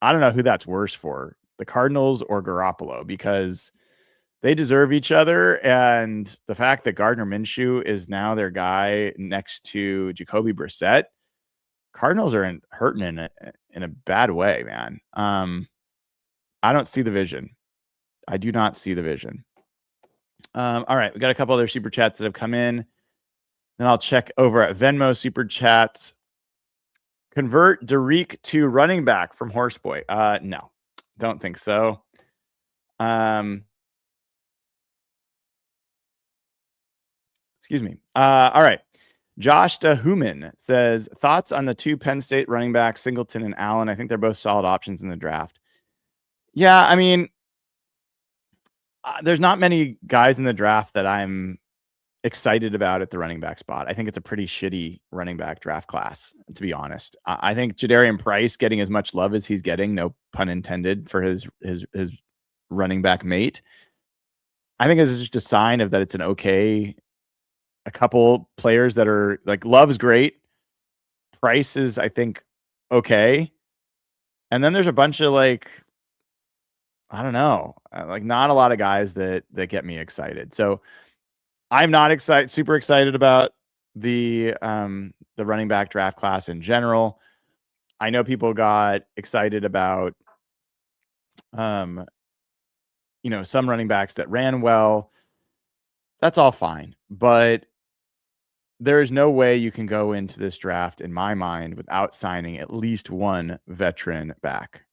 I don't know who that's worse for, the Cardinals or Garoppolo, because they deserve each other. And the fact that Gardner Minshew is now their guy next to Jacoby Brissett, Cardinals are hurting in a bad way, man. I don't see the vision. I do not see the vision. All right, we got a couple other super chats that have come in. Then I'll check over at Venmo super chats. Convert Derek to running back from Horseboy. No, don't think so. Excuse me. All right. Josh DeHuman says, thoughts on the two Penn State running backs, Singleton and Allen? I think they're both solid options in the draft. Yeah, I mean, there's not many guys in the draft that I'm excited about at the running back spot. I think it's a pretty shitty running back draft class, to be honest. I think Jadarian Price getting as much love as he's getting, no pun intended, for his running back mate, I think is just a sign of that it's an okay. A couple players that are like, Love's great. Price is, I think, okay. And then there's a bunch of like, I don't know, like not a lot of guys that get me excited. So I'm not super excited about the running back draft class in general. I know people got excited about some running backs that ran well. That's all fine, but there is no way you can go into this draft, in my mind, without signing at least one veteran back.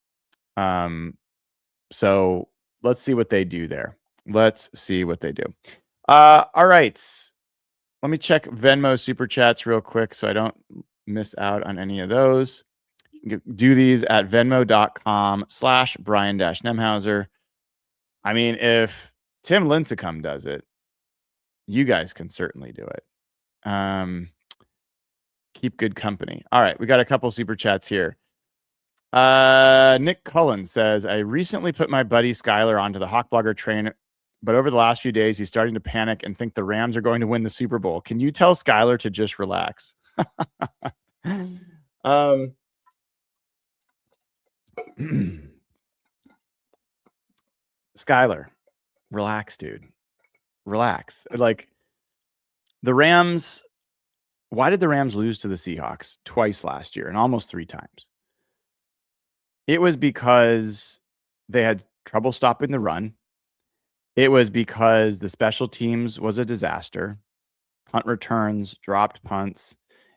So let's see what they do there. Let's see what they do. All right. Let me check Venmo super chats real quick so I don't miss out on any of those. You can do these at venmo.com/Brian-Nemhauser. I mean, if Tim Lincecum does it, you guys can certainly do it. Keep good company. All right, we got a couple super chats here. Nick Cullen says, I recently put my buddy Skyler onto the Hawkblogger train, but over the last few days, he's starting to panic and think the Rams are going to win the Super Bowl. Can you tell Skyler to just relax? Skyler, relax, dude. Relax. Like, the Rams, why did the Rams lose to the Seahawks twice last year and almost 3 times? It was because they had trouble stopping the run. It was because the special teams was a disaster. Punt returns, dropped punts.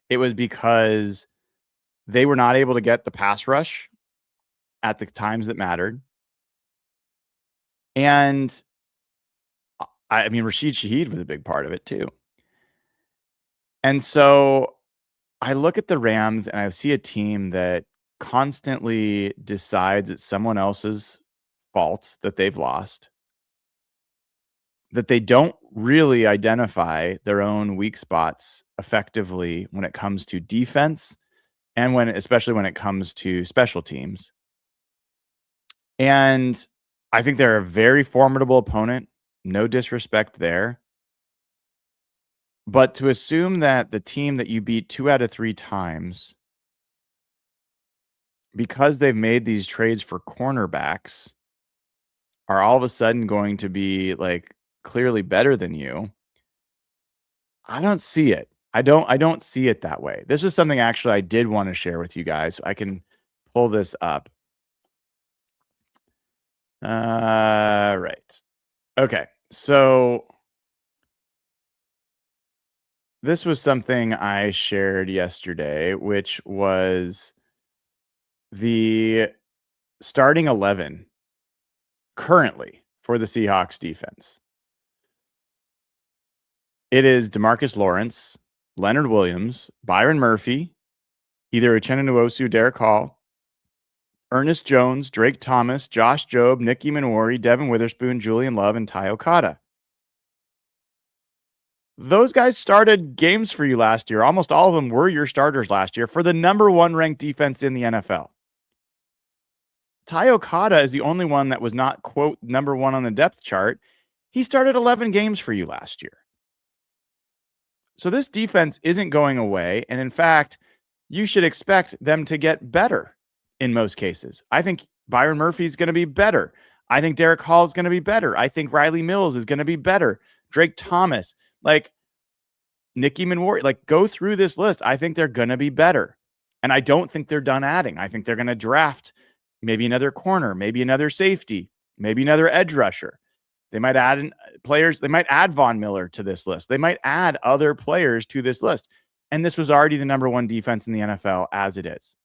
It was because they were not able to get the pass rush at the times that mattered. And I mean, Rashid Shaheed was a big part of it too. And so I look at the Rams and I see a team that constantly decides it's someone else's fault that they've lost, that they don't really identify their own weak spots effectively when it comes to defense and especially when it comes to special teams. And I think they're a very formidable opponent. No disrespect there. But to assume that the team that you beat 2 out of 3 times, because they've made these trades for cornerbacks, are all of a sudden going to be like clearly better than you, I don't see it. I don't see it that way. This was something actually I did want to share with you guys. So I can pull this up. Right. Okay. So this was something I shared yesterday, which was the starting 11 currently for the Seahawks defense. It is DeMarcus Lawrence, Leonard Williams, Byron Murphy, either Uchenna Nwosu, Derek Hall, Ernest Jones, Drake Thomas, Josh Jobe, Nick Emanwari, Devin Witherspoon, Julian Love, and Ty Okada. Those guys started games for you last year. Almost all of them were your starters last year for the number 1 ranked defense in the NFL. Ty Okada is the only one that was not, quote, number 1 on the depth chart. He started 11 games for you last year. So this defense isn't going away. And in fact, you should expect them to get better in most cases. I think Byron Murphy is going to be better. I think Derek Hall is going to be better. I think Riley Mills is going to be better. Drake Thomas, like Nick Emanwari, like go through this list. I think they're going to be better. And I don't think they're done adding. I think they're going to draft maybe another corner, maybe another safety, maybe another edge rusher. They might add players. They might add Von Miller to this list. They might add other players to this list. And this was already the number 1 defense in the NFL as it is.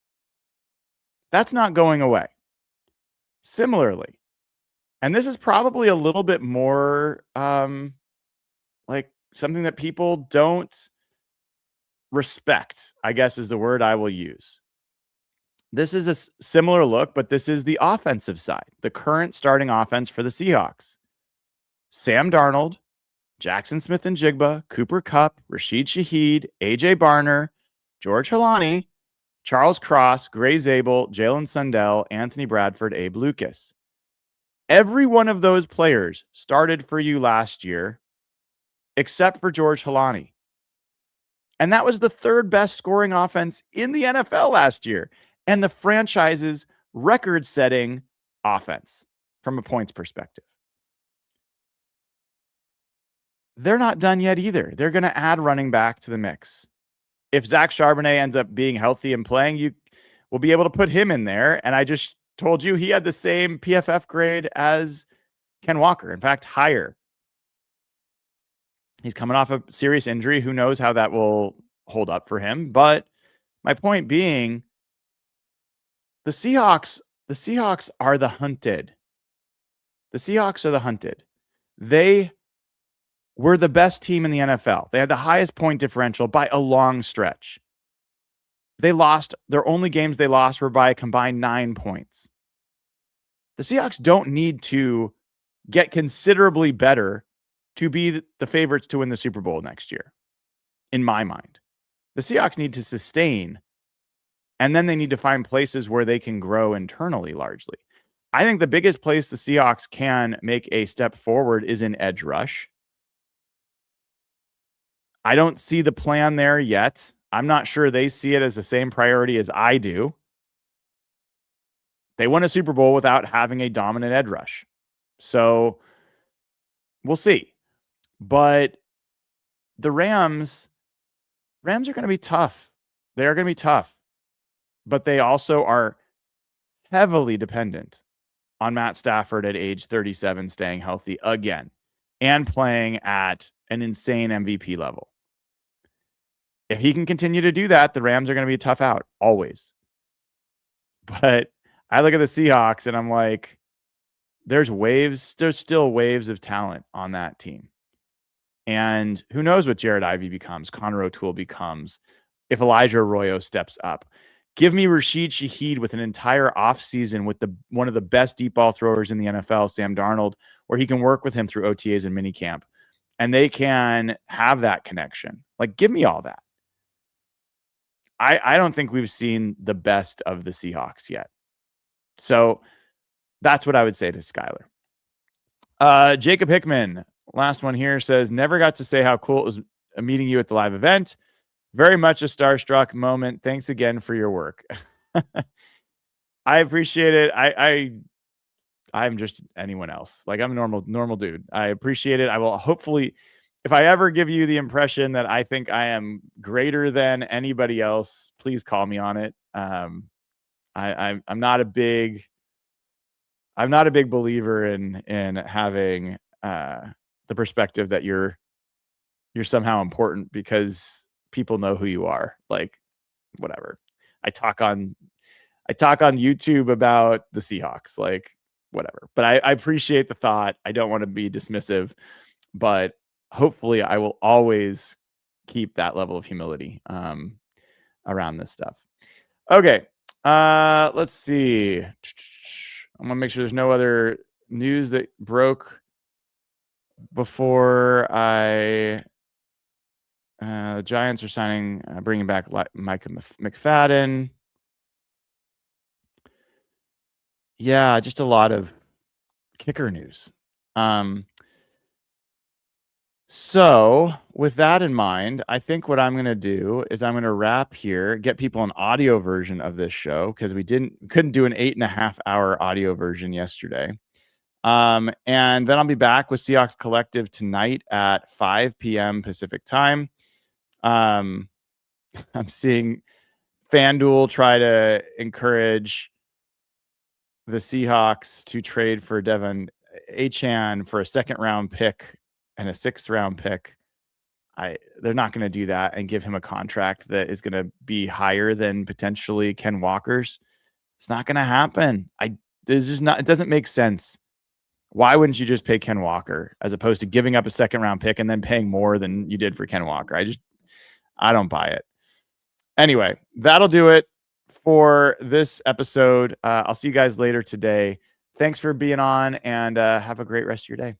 That's not going away. Similarly, and this is probably a little bit more like something that people don't respect, I guess is the word I will use. This is a similar look, but this is the offensive side, the current starting offense for the Seahawks. Sam Darnold, Jackson Smith and Jigba, Cooper Kupp, Rashid Shaheed, AJ Barner, George Halani, Charles Cross, Gray Zabel, Jalen Sundell, Anthony Bradford, Abe Lucas. Every one of those players started for you last year, except for George Halani. And that was the third best scoring offense in the NFL last year, and the franchise's record-setting offense from a points perspective. They're not done yet either. They're going to add running back to the mix. If Zach Charbonnet ends up being healthy and playing, you will be able to put him in there. And I just told you he had the same PFF grade as Ken Walker. In fact, higher. He's coming off a serious injury. Who knows how that will hold up for him? But my point being, the Seahawks are the hunted. The Seahawks are the hunted. They were the best team in the NFL. They had the highest point differential by a long stretch. They lost. Their only games they lost were by a combined 9 points. The Seahawks don't need to get considerably better to be the favorites to win the Super Bowl next year, in my mind. The Seahawks need to sustain, and then they need to find places where they can grow internally largely. I think the biggest place the Seahawks can make a step forward is in edge rush. I don't see the plan there yet. I'm not sure they see it as the same priority as I do. They won a Super Bowl without having a dominant edge rush. So we'll see. But the Rams are going to be tough. They are going to be tough. But they also are heavily dependent on Matt Stafford at age 37 staying healthy again and playing at an insane MVP level. If he can continue to do that, the Rams are going to be a tough out, always. But I look at the Seahawks and I'm like, there's still waves of talent on that team. And who knows what Jared Ivey becomes, Connor O'Toole becomes, if Elijah Arroyo steps up. Give me Rashid Shaheed with an entire offseason with one of the best deep ball throwers in the NFL, Sam Darnold, where he can work with him through OTAs and minicamp. And they can have that connection. Like, give me all that. I don't think we've seen the best of the Seahawks yet. So that's what I would say to Skyler. Jacob Hickman, last one here, says, never got to say how cool it was meeting you at the live event. Very much a starstruck moment. Thanks again for your work. I appreciate it. I'm just anyone else. Like, I'm a normal dude. I appreciate it. I will hopefully, if I ever give you the impression that I think I am greater than anybody else, please call me on it. I'm not a big believer in having the perspective that you're somehow important because people know who you are. Like, whatever. I talk on YouTube about the Seahawks, like, whatever. But I appreciate the thought. I don't want to be dismissive, but hopefully I will always keep that level of humility around this stuff. Okay. Let's see. I'm going to make sure there's no other news that broke before the Giants are bringing back Micah McFadden. Yeah, just a lot of kicker news. So with that in mind, I think what I'm going to do is I'm going to wrap here, get people an audio version of this show because we couldn't do an 8.5 hour audio version yesterday. And then I'll be back with Seahawks Collective tonight at 5 p.m. Pacific time. I'm seeing FanDuel try to encourage the Seahawks to trade for Devon Achane for a 2nd round pick and a 6th round pick. They're not going to do that and give him a contract that is going to be higher than potentially Ken Walker's. It's not going to happen. It doesn't make sense. Why wouldn't you just pay Ken Walker as opposed to giving up a second round pick and then paying more than you did for Ken Walker? I don't buy it. Anyway, that'll do it for this episode. I'll see you guys later today. Thanks for being on, and have a great rest of your day.